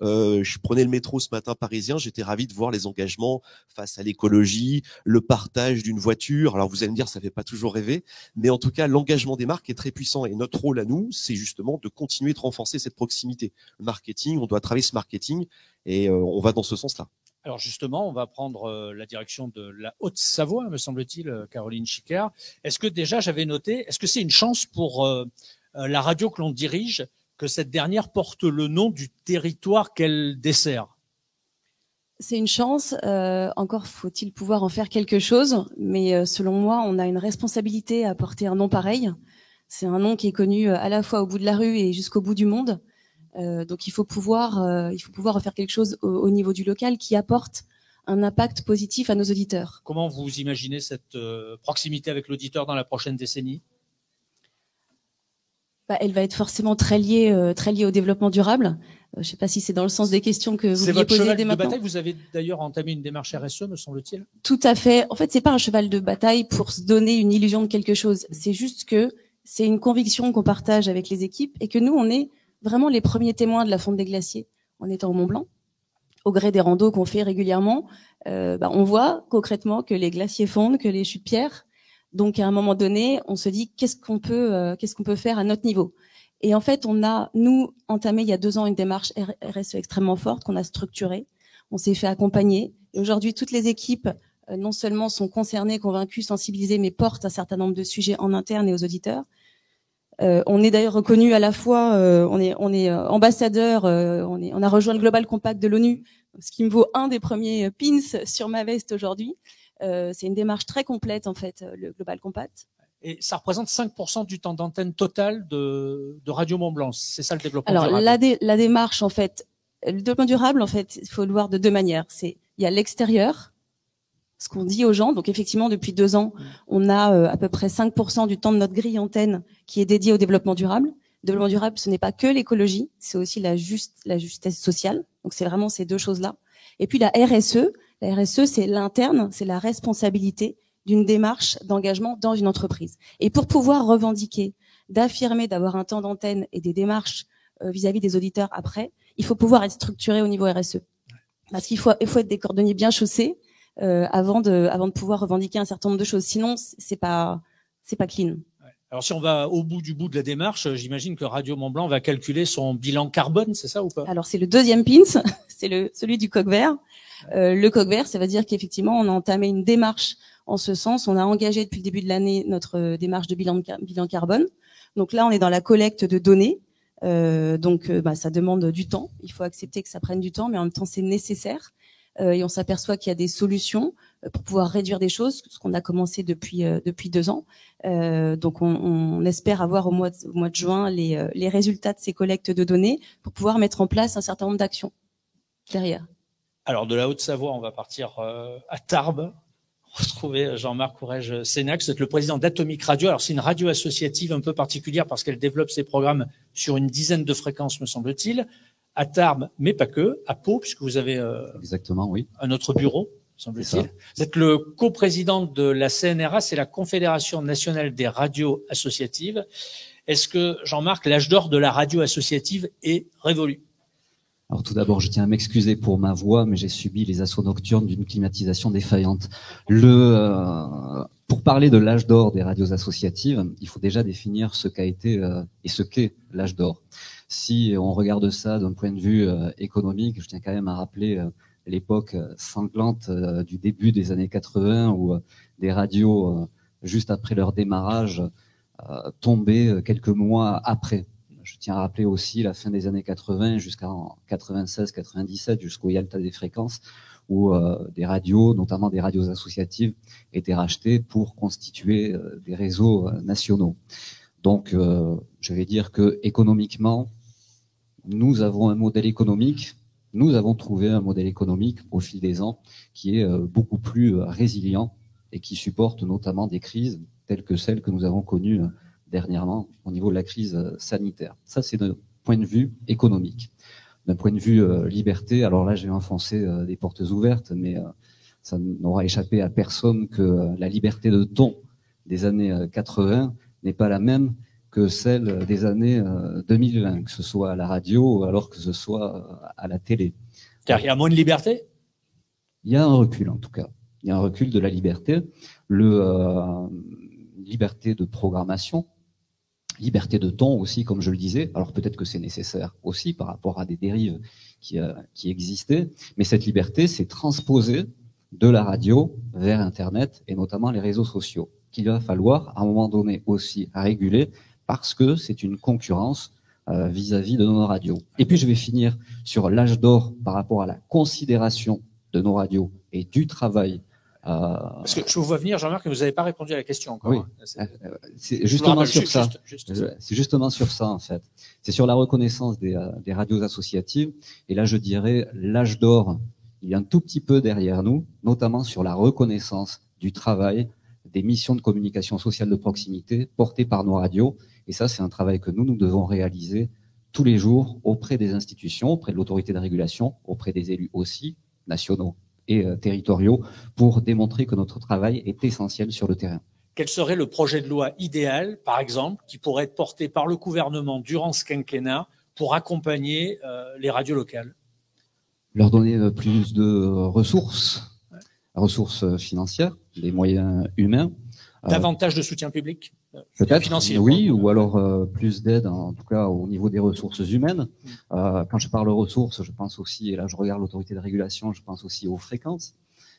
Je prenais le métro ce matin parisien, j'étais ravi de voir les engagements face à l'écologie, le partage d'une voiture. Alors vous allez me dire, ça fait pas toujours rêver, mais en tout cas, l'engagement des marques est très puissant et notre rôle à nous, c'est justement de continuer de renforcer cette proximité. Le marketing, on doit travailler ce marketing et on va dans ce sens-là. Alors justement, on va prendre la direction de la Haute-Savoie, me semble-t-il, Caroline Chicard. Est-ce que déjà, j'avais noté, est-ce que c'est une chance pour la radio que l'on dirige que cette dernière porte le nom du territoire qu'elle dessert? C'est une chance, encore faut-il pouvoir en faire quelque chose, mais selon moi, on a une responsabilité à porter un nom pareil. C'est un nom qui est connu à la fois au bout de la rue et jusqu'au bout du monde. Donc il faut pouvoir en faire quelque chose au niveau du local qui apporte un impact positif à nos auditeurs. Comment vous imaginez cette proximité avec l'auditeur dans la prochaine décennie? Elle va être forcément très liée au développement durable. Je ne sais pas si c'est dans le sens des questions que vous vouliez poser dès maintenant. C'est votre cheval de bataille. Vous avez d'ailleurs entamé une démarche RSE, me semble-t-il. Tout à fait. En fait, c'est pas un cheval de bataille pour se donner une illusion de quelque chose. C'est juste que c'est une conviction qu'on partage avec les équipes et que nous, on est vraiment les premiers témoins de la fonte des glaciers en étant au Mont-Blanc. Au gré des randos qu'on fait régulièrement, on voit concrètement que les glaciers fondent, que les chutes pierres. Donc, à un moment donné, on se dit qu'est-ce qu'on peut faire à notre niveau. Et en fait, on a, nous, entamé il y a 2 ans une démarche RSE extrêmement forte qu'on a structurée. On s'est fait accompagner. Et aujourd'hui, toutes les équipes, non seulement sont concernées, convaincues, sensibilisées, mais portent un certain nombre de sujets en interne et aux auditeurs. On est d'ailleurs reconnu à la fois, on est ambassadeur, on a rejoint le Global Compact de l'ONU, ce qui me vaut un des premiers pins sur ma veste aujourd'hui. C'est une démarche très complète, en fait, le Global Compact. Et ça représente 5% du temps d'antenne total de Radio Mont-Blanc. C'est ça le développement durable. Alors, la démarche, en fait, le développement durable, en fait, il faut le voir de 2 manières. Il y a l'extérieur, ce qu'on dit aux gens. Donc, effectivement, depuis 2 ans, on a à peu près 5% du temps de notre grille antenne qui est dédié au développement durable. Le développement durable, ce n'est pas que l'écologie, c'est aussi la justesse sociale. Donc, c'est vraiment ces 2 choses-là. Et puis, la RSE, c'est l'interne, c'est la responsabilité d'une démarche d'engagement dans une entreprise. Et pour pouvoir revendiquer, d'affirmer, d'avoir un temps d'antenne et des démarches vis-à-vis des auditeurs après, il faut pouvoir être structuré au niveau RSE. Parce qu'il faut être des cordonniers bien chaussés avant de pouvoir revendiquer un certain nombre de choses. Sinon, c'est pas clean. Alors, si on va au bout de la démarche, j'imagine que Radio Mont-Blanc va calculer son bilan carbone, c'est ça ou pas? Alors, c'est le 2e pins, c'est celui du coq vert. Le coq vert, ça veut dire qu'effectivement, on a entamé une démarche en ce sens. On a engagé depuis le début de l'année notre démarche de bilan carbone. Donc là, on est dans la collecte de données. Ça demande du temps. Il faut accepter que ça prenne du temps, mais en même temps, c'est nécessaire. et on s'aperçoit qu'il y a des solutions pour pouvoir réduire des choses, ce qu'on a commencé depuis 2 ans. Donc on espère avoir au mois de juin les résultats de ces collectes de données pour pouvoir mettre en place un certain nombre d'actions derrière. Alors de la Haute-Savoie, on va partir à Tarbes, retrouver Jean-Marc Courrèges-Sénac. Vous êtes le président d'Atomic Radio. Alors c'est une radio associative un peu particulière parce qu'elle développe ses programmes sur une dizaine de fréquences, me semble-t-il, à Tarbes, mais pas que, à Pau, puisque vous avez exactement, oui, un autre bureau, semble-t-il. Vous êtes le coprésident de la CNRA, c'est la Confédération nationale des radios associatives. Est-ce que, Jean-Marc, l'âge d'or de la radio associative est révolu? Alors tout d'abord, je tiens à m'excuser pour ma voix, mais j'ai subi les assauts nocturnes d'une climatisation défaillante. Pour parler de l'âge d'or des radios associatives, il faut déjà définir ce qu'a été et ce qu'est l'âge d'or. Si on regarde ça d'un point de vue économique, je tiens quand même à rappeler l'époque sanglante du début des années 80 où des radios, juste après leur démarrage, tombaient quelques mois après. Je tiens à rappeler aussi la fin des années 80 jusqu'en 96-97, jusqu'au Yalta des fréquences, où des radios, notamment des radios associatives, étaient rachetées pour constituer des réseaux nationaux. Donc, je vais dire que économiquement, nous avons trouvé un modèle économique au fil des ans qui est beaucoup plus résilient et qui supporte notamment des crises telles que celles que nous avons connues dernièrement au niveau de la crise sanitaire. Ça, c'est d'un point de vue économique. D'un point de vue liberté, alors là, j'ai enfoncé des portes ouvertes, mais ça n'aura échappé à personne que la liberté de ton des années 80 n'est pas la même que celle des années 2020, que ce soit à la radio, alors que ce soit à la télé. Il y a moins de liberté? Il y a un recul, en tout cas. Il y a un recul de la liberté. Liberté de programmation, liberté de ton aussi, comme je le disais. Alors peut-être que c'est nécessaire aussi par rapport à des dérives qui existaient, mais cette liberté s'est transposée de la radio vers Internet et notamment les réseaux sociaux, qu'il va falloir à un moment donné aussi réguler parce que c'est une concurrence vis-à-vis de nos radios. Et puis je vais finir sur l'âge d'or par rapport à la considération de nos radios et du travail. Parce que je vous vois venir, Jean-Marc, mais vous n'avez pas répondu à la question encore. Oui, c'est justement sur ça. C'est justement sur ça, en fait. C'est sur la reconnaissance des radios associatives. Et là, je dirais, l'âge d'or, il est un tout petit peu derrière nous, notamment sur la reconnaissance du travail, des missions de communication sociale de proximité portées par nos radios. Et ça, c'est un travail que nous devons réaliser tous les jours auprès des institutions, auprès de l'autorité de régulation, auprès des élus aussi, nationaux et territoriaux, pour démontrer que notre travail est essentiel sur le terrain. Quel serait le projet de loi idéal, par exemple, qui pourrait être porté par le gouvernement durant ce quinquennat pour accompagner les radios locales? Leur donner plus de ressources financières, des moyens humains. Davantage de soutien public peut-être, financier, oui, ou alors plus d'aide, en tout cas au niveau des ressources humaines. Quand je parle ressources, je pense aussi, et là je regarde l'autorité de régulation, je pense aussi aux fréquences,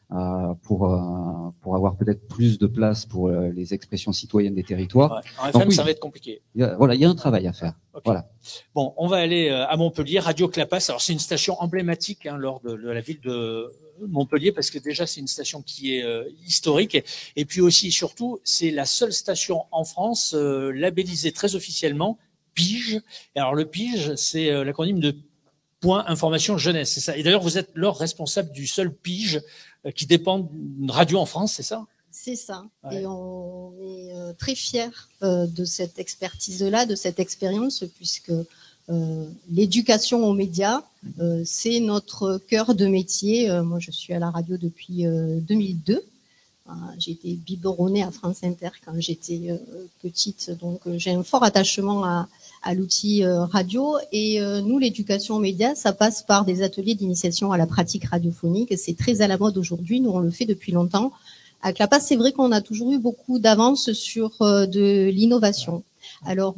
pour avoir peut-être plus de place pour les expressions citoyennes des territoires. Ouais. En FM, donc, oui, ça va être compliqué. Il y a un travail à faire. Okay. Voilà. Bon, on va aller à Montpellier, Radio Clapas. Alors c'est une station emblématique lors de la ville de Montpellier, parce que déjà c'est une station qui est historique, et puis aussi surtout c'est la seule station en France labellisée très officiellement PIGE. Et alors le PIGE, c'est l'acronyme de Point Information Jeunesse, c'est ça. Et d'ailleurs vous êtes leur responsable du seul PIGE qui dépend d'une radio en France, c'est ça? C'est ça. Ouais. Et on est très fiers de cette expertise-là, de cette expérience, puisque l'éducation aux médias, c'est notre cœur de métier. Moi, je suis à la radio depuis 2002. J'ai été biberonnée à France Inter quand j'étais petite, donc j'ai un fort attachement à l'outil radio. Et nous, l'éducation aux médias, ça passe par des ateliers d'initiation à la pratique radiophonique. C'est très à la mode aujourd'hui. Nous, on le fait depuis longtemps. À Clapas, c'est vrai qu'on a toujours eu beaucoup d'avance sur de l'innovation. Alors,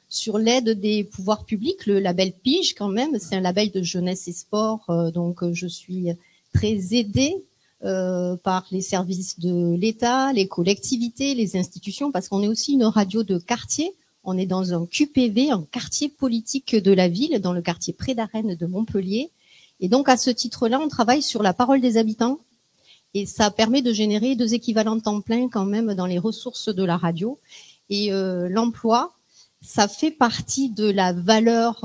sur l'aide des pouvoirs publics, le label PIGE, quand même, c'est un label de jeunesse et sport. Donc, je suis très aidée par les services de l'État, les collectivités, les institutions, parce qu'on est aussi une radio de quartier. On est dans un QPV, un quartier politique de la ville, dans le quartier près d'Arène de Montpellier. Et donc, à ce titre-là, on travaille sur la parole des habitants. Et ça permet de générer 2 équivalents temps plein quand même dans les ressources de la radio. Et l'emploi, ça fait partie de la valeur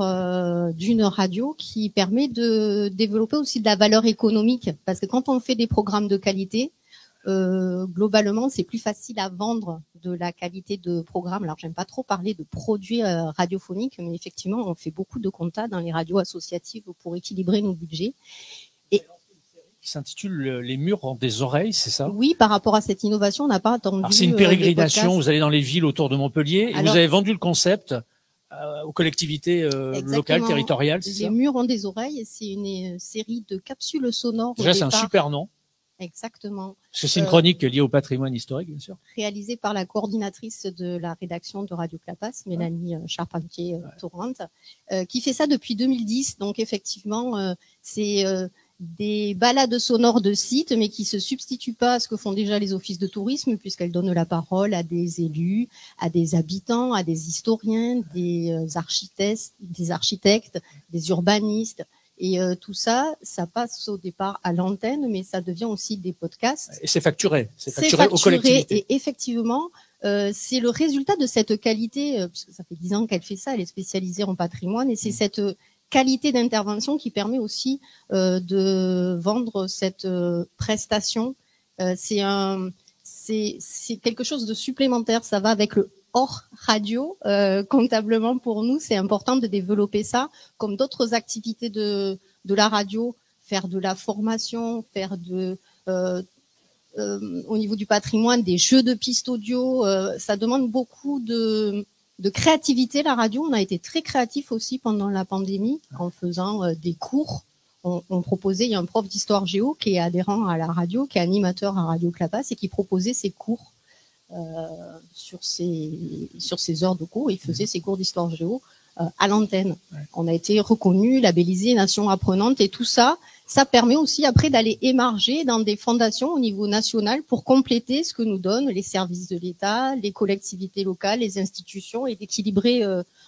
d'une radio qui permet de développer aussi de la valeur économique. Parce que quand on fait des programmes de qualité, globalement, c'est plus facile à vendre de la qualité de programme. Alors, j'aime pas trop parler de produits radiophoniques, mais effectivement, on fait beaucoup de comptas dans les radios associatives pour équilibrer nos budgets. Et qui s'intitule Les murs ont des oreilles, c'est ça? Oui, par rapport à cette innovation, on n'a pas attendu. Alors, c'est une pérégrination. Vous allez dans les villes autour de Montpellier et vous avez vendu le concept aux collectivités locales, territoriales. Les murs ont des oreilles. C'est une série de capsules sonores. Déjà, c'est un super nom. Exactement. Parce que c'est une chronique liée au patrimoine historique, bien sûr. Réalisée par la coordinatrice de la rédaction de Radio Clapas, Mélanie Charpentier-Torrente, qui fait ça depuis 2010. Donc, effectivement, c'est des balades sonores de sites, mais qui se substituent pas à ce que font déjà les offices de tourisme, puisqu'elles donnent la parole à des élus, à des habitants, à des historiens, des architectes, des urbanistes. Et tout ça, ça passe au départ à l'antenne, mais ça devient aussi des podcasts. Et c'est facturé aux collectivités. Et effectivement, c'est le résultat de cette qualité, puisque ça fait 10 ans qu'elle fait ça, elle est spécialisée en patrimoine, et c'est cette qualité d'intervention qui permet aussi de vendre cette prestation. C'est quelque chose de supplémentaire, ça va avec le hors radio, comptablement pour nous, c'est important de développer ça, comme d'autres activités de la radio, faire de la formation, faire au niveau du patrimoine, des jeux de pistes audio, ça demande beaucoup de créativité, la radio. On a été très créatifs aussi pendant la pandémie, en faisant des cours. On proposait, il y a un prof d'histoire géo qui est adhérent à la radio, qui est animateur à Radio Clapas et qui proposait ses cours sur ses heures de cours. Il faisait ses cours d'histoire géo à l'antenne. Ouais. On a été reconnus, labellisés, nation apprenante, et tout ça, ça permet aussi après d'aller émarger dans des fondations au niveau national pour compléter ce que nous donnent les services de l'État, les collectivités locales, les institutions, et d'équilibrer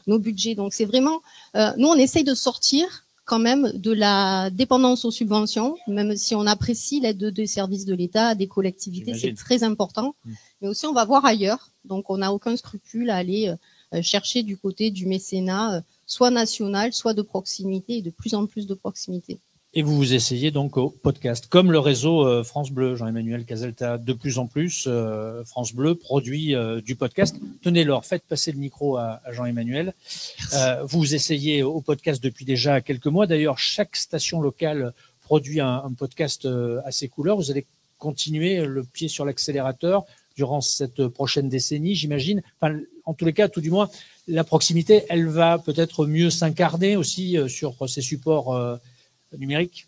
nos budgets. Donc c'est vraiment, nous on essaye de sortir quand même de la dépendance aux subventions, même si on apprécie l'aide des services de l'État, des collectivités, c'est très important. Mais aussi on va voir ailleurs, donc on n'a aucun scrupule à aller chercher du côté du mécénat, soit national, soit de proximité, et de plus en plus de proximité. Et vous essayez donc au podcast, comme le réseau France Bleu, Jean-Emmanuel Caselta, de plus en plus, France Bleu produit du podcast. Tenez-leur, faites passer le micro à Jean-Emmanuel. Vous essayez au podcast depuis déjà quelques mois. D'ailleurs, chaque station locale produit un podcast à ses couleurs. Vous allez continuer le pied sur l'accélérateur durant cette prochaine décennie, j'imagine. Enfin, en tous les cas, tout du moins, la proximité, elle va peut-être mieux s'incarner aussi sur ces supports numériques.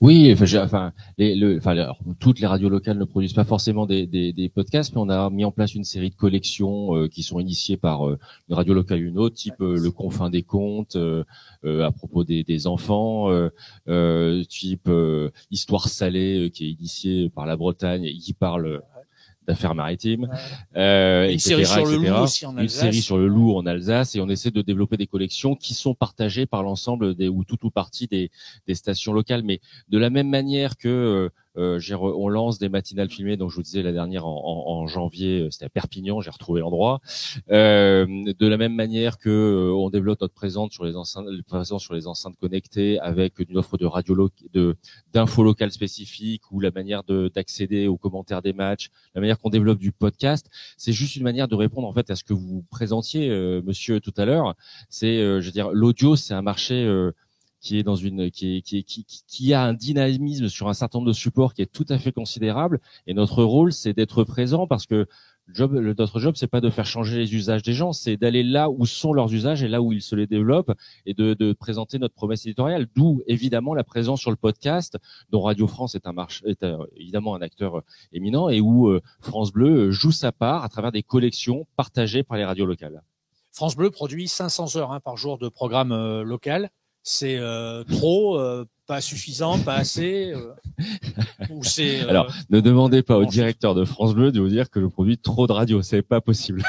Oui, alors, toutes les radios locales ne produisent pas forcément des podcasts, mais on a mis en place une série de collections qui sont initiées par une radio locale ou une autre, type Le Confin des Contes, à propos des enfants, type Histoire salée, qui est initiée par la Bretagne et qui parle d'affaires maritimes, une série sur le loup aussi en Alsace. Une série sur le loup en Alsace, et on essaie de développer des collections qui sont partagées par l'ensemble ou tout ou partie des stations locales. Mais de la même manière que on lance des matinales filmées, donc je vous disais la dernière en janvier, c'était à Perpignan, j'ai retrouvé l'endroit. De la même manière que on développe notre présence sur les enceintes connectées avec une offre de radio d'infos locales spécifiques, ou la manière d'accéder aux commentaires des matchs, la manière qu'on développe du podcast, c'est juste une manière de répondre en fait à ce que vous présentiez, monsieur, tout à l'heure. C'est, je veux dire, l'audio, c'est un marché qui est qui a un dynamisme sur un certain nombre de supports qui est tout à fait considérable, et notre rôle, c'est d'être présent, parce que notre job, c'est pas de faire changer les usages des gens, c'est d'aller là où sont leurs usages et là où ils se les développent, et de présenter notre promesse éditoriale. D'où évidemment la présence sur le podcast, dont Radio France est évidemment un acteur éminent, et où France Bleu joue sa part à travers des collections partagées par les radios locales. France Bleu produit 500 heures par jour de programme local. C'est trop, pas suffisant, pas assez, ou c'est. Alors, ne demandez pas au directeur de France Bleu de vous dire que je produis trop de radio, c'est pas possible.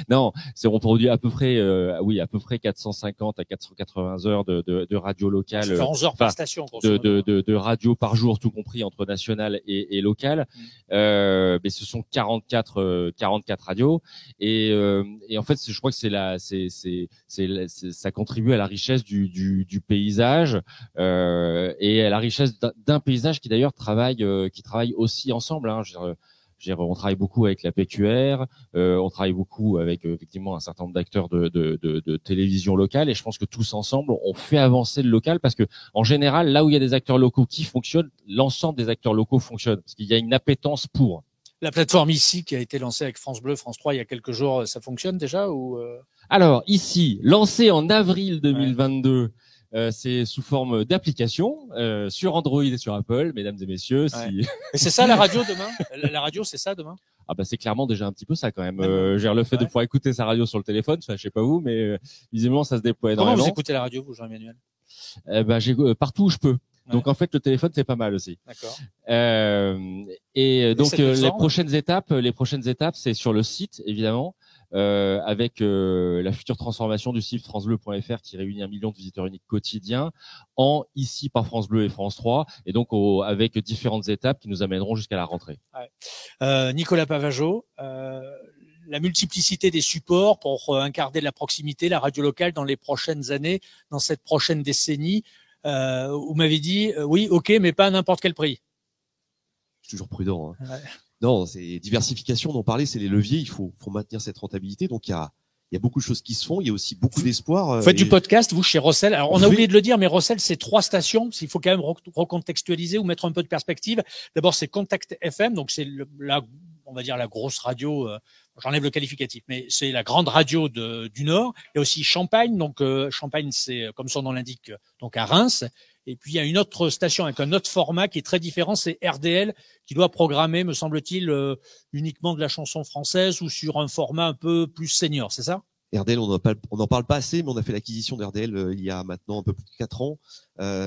Non, on produit à peu près, à peu près 450 à 480 heures de radio locale. Ça fait 11 heures par station. De radio par jour, tout compris entre national et local. Mais ce sont 44 radios et en fait, je crois que ça contribue à la richesse du paysage et à la richesse d'un paysage qui d'ailleurs travaille aussi ensemble. Hein. On travaille beaucoup avec la PQR, on travaille beaucoup avec effectivement un certain nombre d'acteurs de télévision locale, et je pense que tous ensemble, on fait avancer le local, parce que en général, là où il y a des acteurs locaux qui fonctionnent, l'ensemble des acteurs locaux fonctionne, parce qu'il y a une appétence pour. La plateforme ici, qui a été lancée avec France Bleu, France 3 il y a quelques jours, ça fonctionne déjà ou Alors ici, lancé en avril 2022. C'est sous forme d'application sur Android et sur Apple, mesdames et messieurs. Ouais. Et c'est ça la radio demain? La radio, c'est ça demain? Ah bah c'est clairement déjà un petit peu ça quand même. Le fait de pouvoir écouter sa radio sur le téléphone, enfin, je sais pas vous, mais visiblement ça se déploie énormément. Comment vous écoutez la radio, vous, Jean-Emmanuel? Partout où je peux. Donc en fait le téléphone c'est pas mal aussi. D'accord. Et donc les prochaines étapes c'est sur le site évidemment. Avec la future transformation du site francebleu.fr qui réunit 1 million de visiteurs uniques quotidiens en ici par France Bleu et France 3, et donc avec différentes étapes qui nous amèneront jusqu'à la rentrée. Ouais. Nicolas Pavageau, la multiplicité des supports pour incarner la proximité, la radio locale dans les prochaines années, dans cette prochaine décennie. Vous m'avez dit oui, ok, mais pas à n'importe quel prix. Je suis toujours prudent. Hein. Ouais. Non, c'est diversification dont parler, c'est les leviers. Il faut maintenir cette rentabilité. Donc il y a beaucoup de choses qui se font. Il y a aussi beaucoup d'espoir. Vous faites du podcast, vous, chez Rossel. Alors on a oublié de le dire, mais Rossel, c'est 3 stations. Il faut quand même recontextualiser ou mettre un peu de perspective. D'abord, c'est Contact FM, donc c'est on va dire la grosse radio. J'enlève le qualificatif, mais c'est la grande radio du Nord. Il y a aussi Champagne. Donc Champagne, c'est comme son nom l'indique, donc à Reims. Et puis il y a une autre station avec un autre format qui est très différent, c'est RDL, qui doit programmer, me semble-t-il, uniquement de la chanson française ou sur un format un peu plus senior, c'est ça? RDL, on n'en parle pas assez, mais on a fait l'acquisition d'RDL il y a maintenant un peu plus de 4 ans.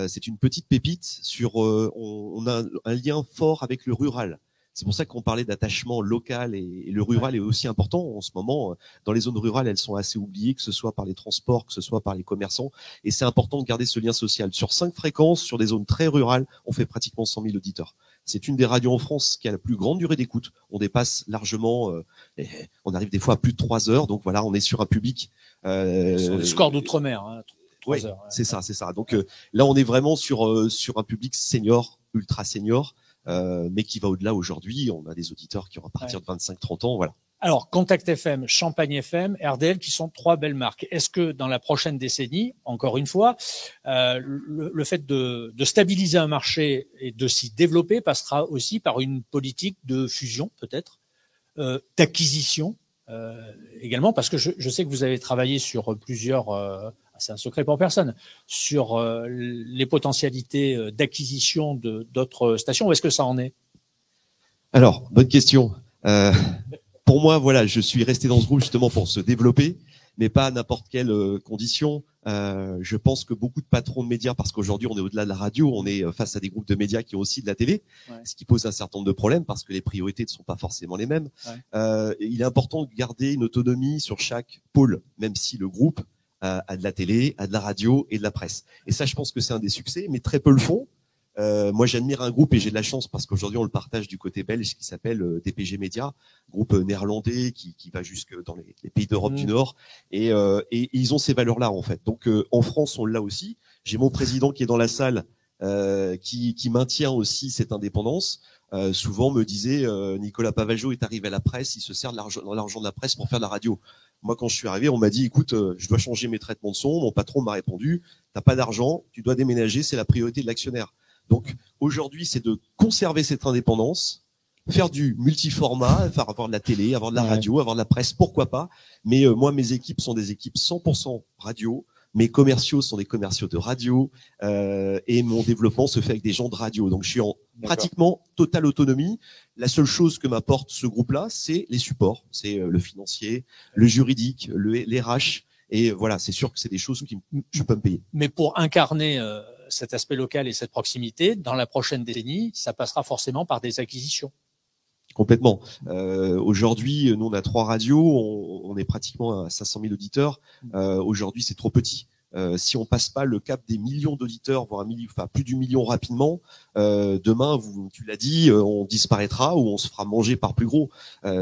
C'est une petite pépite on a un lien fort avec le rural. C'est pour ça qu'on parlait d'attachement local, et le rural est aussi important en ce moment. Dans les zones rurales, elles sont assez oubliées, que ce soit par les transports, que ce soit par les commerçants. Et c'est important de garder ce lien social. Sur 5 fréquences, sur des zones très rurales, on fait pratiquement 100 000 auditeurs. C'est une des radios en France qui a la plus grande durée d'écoute. On dépasse largement, on arrive des fois à plus de 3 heures. Donc voilà, on est sur un public. Sur le score d'outre-mer, hein, 3 heures. Ouais. C'est ça. Donc là, on est vraiment sur un public senior, ultra senior. Mais qui va au-delà aujourd'hui. On a des auditeurs qui ont à partir de 25-30 ans, voilà. Alors, Contact FM, Champagne FM, RDL, qui sont 3 belles marques. Est-ce que dans la prochaine décennie, encore une fois, le fait de stabiliser un marché et de s'y développer passera aussi par une politique de fusion, peut-être, d'acquisition également, parce que je sais que vous avez travaillé sur plusieurs... c'est un secret pour personne, sur les potentialités d'acquisition d'autres stations. Où est-ce que ça en est? Alors, bonne question. Pour moi, voilà, je suis resté dans ce groupe justement pour se développer, mais pas à n'importe quelle condition. Je pense que beaucoup de patrons de médias, parce qu'aujourd'hui on est au-delà de la radio, on est face à des groupes de médias qui ont aussi de la télé, ce qui pose un certain nombre de problèmes parce que les priorités ne sont pas forcément les mêmes. Il est important de garder une autonomie sur chaque pôle, même si le groupe à de la télé, à de la radio et de la presse. Et ça, je pense que c'est un des succès, mais très peu le font. Moi, j'admire un groupe et j'ai de la chance parce qu'aujourd'hui, on le partage du côté belge qui s'appelle DPG Media, groupe néerlandais qui va jusque dans les pays d'Europe du Nord. Et ils ont ces valeurs-là, en fait. Donc, en France, on l'a aussi. J'ai mon président qui est dans la salle, qui maintient aussi cette indépendance. Souvent me disait Nicolas Pavageau est arrivé à la presse, il se sert de l'argent de la presse pour faire de la radio. Moi, quand je suis arrivé, on m'a dit, écoute, je dois changer mes traitements de son. Mon patron m'a répondu, t'as pas d'argent, tu dois déménager, c'est la priorité de l'actionnaire. Donc, aujourd'hui, c'est de conserver cette indépendance, faire du multiformat, faire avoir de la télé, avoir de la radio, avoir de la presse, pourquoi pas. Mais moi, mes équipes sont des équipes 100% radio. Mes commerciaux sont des commerciaux de radio et mon développement se fait avec des gens de radio. Donc, je suis en pratiquement totale autonomie. La seule chose que m'apporte ce groupe-là, c'est les supports. C'est le financier, le juridique, les RH. Et voilà, c'est sûr que c'est des choses que je peux me payer. Mais pour incarner cet aspect local et cette proximité, dans la prochaine décennie, ça passera forcément par des acquisitions. Complètement. Aujourd'hui, nous on a 3 radios, on est pratiquement à 500 000 auditeurs. Aujourd'hui, c'est trop petit. Si on passe pas le cap des millions d'auditeurs, voire plus du million rapidement, demain, tu l'as dit, on disparaîtra ou on se fera manger par plus gros.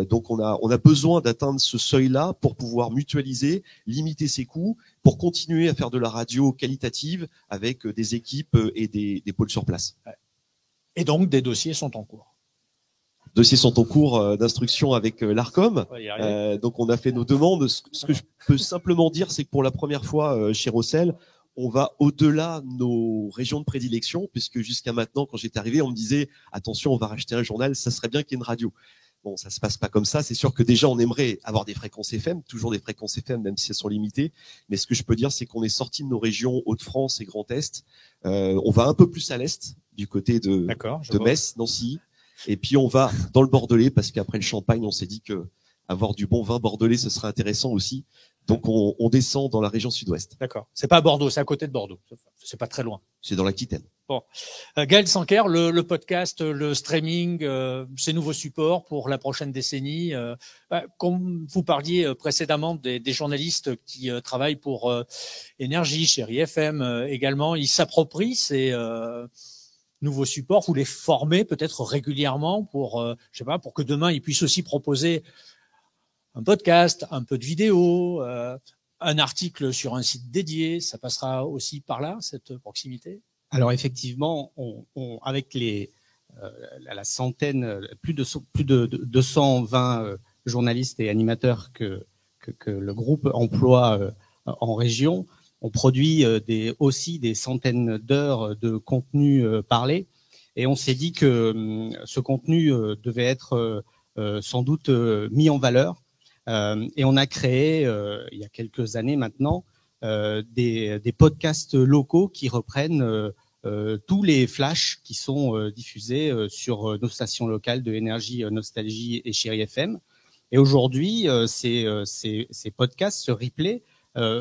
Donc on a besoin d'atteindre ce seuil-là pour pouvoir mutualiser, limiter ses coûts, pour continuer à faire de la radio qualitative avec des équipes et des pôles sur place. Et donc des dossiers sont en cours. Dossiers sont en cours d'instruction avec l'ARCOM. Donc on a fait nos demandes. Ce que je peux simplement dire, c'est que pour la première fois chez Rossel, on va au-delà de nos régions de prédilection, puisque jusqu'à maintenant, quand j'étais arrivé, on me disait attention, on va racheter un journal, ça serait bien qu'il y ait une radio. Bon, ça se passe pas comme ça. C'est sûr que déjà, on aimerait avoir des fréquences FM, toujours des fréquences FM, même si elles sont limitées. Mais ce que je peux dire, c'est qu'on est sorti de nos régions Hauts-de-France et Grand Est. On va un peu plus à l'est, du côté de Metz, Nancy. Et puis on va dans le Bordelais, parce qu'après le Champagne, on s'est dit que avoir du bon vin bordelais, ce serait intéressant aussi. Donc on descend dans la région sud-ouest. D'accord. C'est pas à Bordeaux, c'est à côté de Bordeaux. C'est pas très loin. C'est dans l'Aquitaine. Bon, Gaël Sanker, le podcast, le streaming, ces nouveaux supports pour la prochaine décennie. Comme vous parliez précédemment des journalistes qui travaillent pour Énergie, Chérie FM également, ils s'approprient ces nouveaux supports. Vous les formez peut-être régulièrement pour, je sais pas, pour que demain ils puissent aussi proposer un podcast, un peu de vidéo, un article sur un site dédié. Ça passera aussi par là, cette proximité. Alors effectivement, avec la centaine, plus de 220 journalistes et animateurs que le groupe emploie en région, on produit aussi des centaines d'heures de contenu parlé, et on s'est dit que ce contenu devait être sans doute mis en valeur, et on a créé il y a quelques années maintenant des podcasts locaux qui reprennent tous les flashs qui sont diffusés sur nos stations locales de Énergie, Nostalgie et Chérie FM. Et aujourd'hui, ces podcasts, ce replay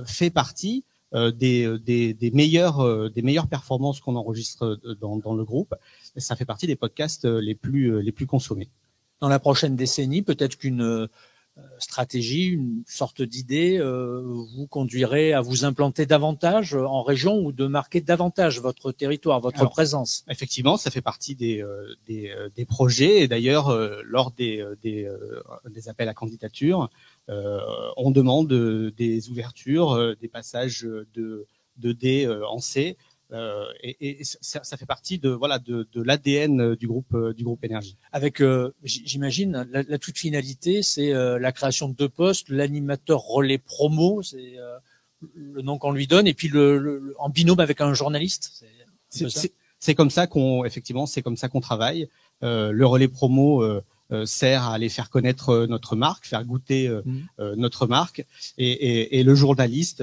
fait partie des meilleures performances qu'on enregistre dans le groupe. Ça fait partie des podcasts les plus consommés. Dans la prochaine décennie, peut-être qu'une stratégie, une sorte d'idée vous conduirait à vous implanter davantage en région ou de marquer davantage votre territoire, votre présence. Effectivement, ça fait partie des projets, et d'ailleurs lors des appels à candidature, on demande des ouvertures, des passages de D en C, et ça fait partie de l'ADN du groupe Énergie. Avec, j'imagine, la toute finalité, c'est la création de 2 postes, l'animateur relais promo, c'est le nom qu'on lui donne, et puis en binôme avec un journaliste. C'est comme ça qu'on travaille. Le relais promo sert à aller faire connaître notre marque, faire goûter notre marque, et le journaliste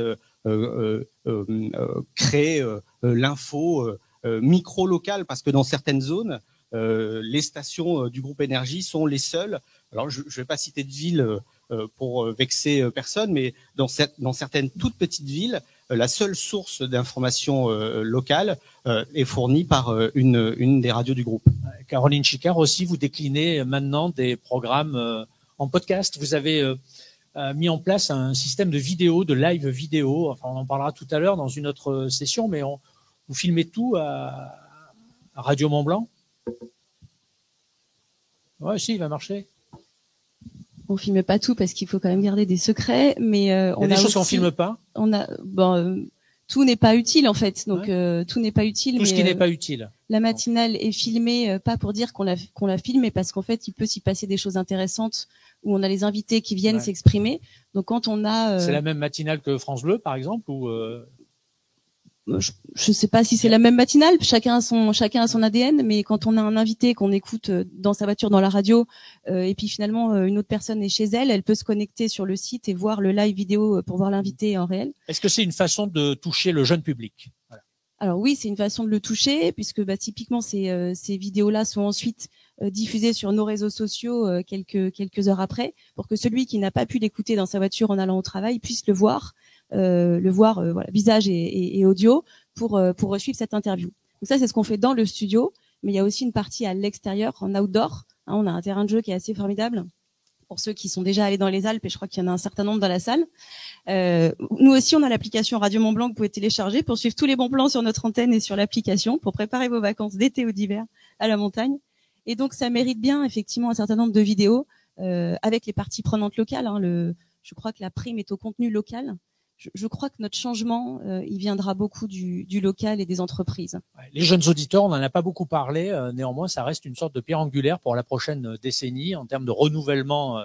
crée l'info micro-locale, parce que dans certaines zones, les stations du groupe Énergie sont les seules. Alors, je ne vais pas citer de ville pour vexer personne, mais dans certaines toutes petites villes, la seule source d'information locale est fournie par une des radios du groupe. Caroline Chicard, aussi, vous déclinez maintenant des programmes en podcast. Vous avez mis en place un système de vidéo, de live vidéo. Enfin, on en parlera tout à l'heure dans une autre session, mais vous filmez tout à Radio Mont-Blanc. Ouais, si, il va marcher. On filme pas tout parce qu'il faut quand même garder des secrets, mais il y a des choses qu'on filme pas. Tout n'est pas utile en fait, donc tout n'est pas utile. Tout ce qui n'est pas utile. La matinale est filmée pas pour dire qu'on l'a filmée, parce qu'en fait il peut s'y passer des choses intéressantes où on a les invités qui viennent s'exprimer. Donc quand on a c'est la même matinale que France Bleu par exemple, ou je sais pas si c'est la même matinale, chacun a son ADN, mais quand on a un invité qu'on écoute dans sa voiture, dans la radio, et puis finalement une autre personne est chez elle, elle peut se connecter sur le site et voir le live vidéo pour voir l'invité en réel. Est-ce que c'est une façon de toucher le jeune public? Voilà. Alors oui, c'est une façon de le toucher, puisque typiquement ces vidéos-là sont ensuite diffusées sur nos réseaux sociaux quelques heures après, pour que celui qui n'a pas pu l'écouter dans sa voiture en allant au travail puisse le voir visage et audio pour suivre cette interview. Donc ça, c'est ce qu'on fait dans le studio, mais il y a aussi une partie à l'extérieur, en outdoor. On a un terrain de jeu qui est assez formidable, pour ceux qui sont déjà allés dans les Alpes, et je crois qu'il y en a un certain nombre dans la salle. Nous aussi, on a l'application Radio Mont Blanc que vous pouvez télécharger pour suivre tous les bons plans sur notre antenne et sur l'application pour préparer vos vacances d'été ou d'hiver à la montagne. Et donc, ça mérite bien effectivement un certain nombre de vidéos avec les parties prenantes locales. Je crois que la prime est au contenu local. Je crois que notre changement, il viendra beaucoup du local et des entreprises. Les jeunes auditeurs, on n'en a pas beaucoup parlé. Néanmoins, ça reste une sorte de pierre angulaire pour la prochaine décennie en termes de renouvellement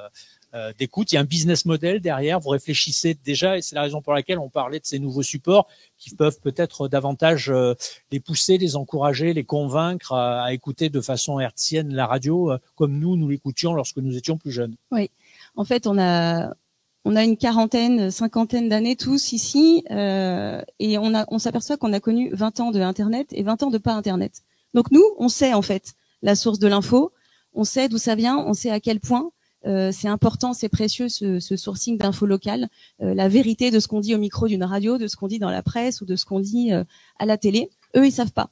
d'écoute. Il y a un business model derrière. Vous réfléchissez déjà, et c'est la raison pour laquelle on parlait de ces nouveaux supports qui peuvent peut-être davantage les pousser, les encourager, les convaincre à écouter de façon hertzienne la radio comme nous l'écoutions lorsque nous étions plus jeunes. Oui, en fait, on a une quarantaine, cinquantaine d'années tous ici, et on s'aperçoit qu'on a connu 20 ans de Internet et 20 ans de pas Internet. Donc nous, on sait en fait la source de l'info, on sait d'où ça vient, on sait à quel point c'est important, c'est précieux ce sourcing d'infos locales, la vérité de ce qu'on dit au micro d'une radio, de ce qu'on dit dans la presse ou de ce qu'on dit à la télé. Eux, ils savent pas.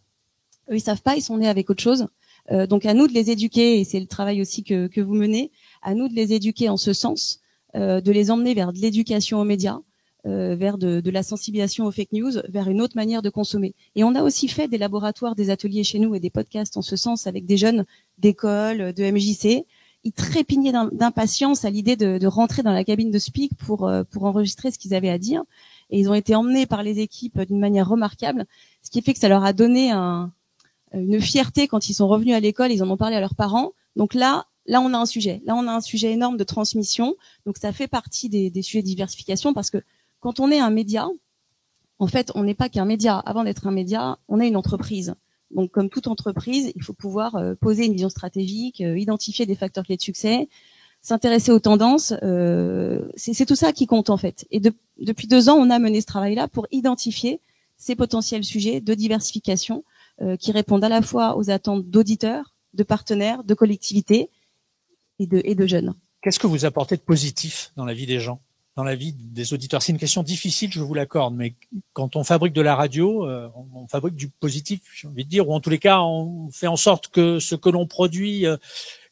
Ils sont nés avec autre chose. Donc à nous de les éduquer, et c'est le travail aussi que vous menez, à nous de les éduquer en ce sens. De les emmener vers de l'éducation aux médias, vers de la sensibilisation aux fake news, vers une autre manière de consommer. Et on a aussi fait des laboratoires, des ateliers chez nous et des podcasts en ce sens avec des jeunes d'école, de MJC. Ils trépignaient d'impatience à l'idée de rentrer dans la cabine de speak pour enregistrer ce qu'ils avaient à dire. Et ils ont été emmenés par les équipes d'une manière remarquable, ce qui fait que ça leur a donné une fierté quand ils sont revenus à l'école, ils en ont parlé à leurs parents. Donc là, on a un sujet. Là, on a un sujet énorme de transmission. Donc, ça fait partie des sujets de diversification parce que quand on est un média, en fait, on n'est pas qu'un média. Avant d'être un média, on est une entreprise. Donc, comme toute entreprise, il faut pouvoir poser une vision stratégique, identifier des facteurs clés de succès, s'intéresser aux tendances. C'est tout ça qui compte, en fait. Et depuis 2 ans, on a mené ce travail-là pour identifier ces potentiels sujets de diversification qui répondent à la fois aux attentes d'auditeurs, de partenaires, de collectivités, et de jeunes. Qu'est-ce que vous apportez de positif dans la vie des gens, dans la vie des auditeurs? C'est une question difficile, je vous l'accorde, mais quand on fabrique de la radio, on fabrique du positif, j'ai envie de dire, ou en tous les cas, on fait en sorte que ce que l'on produit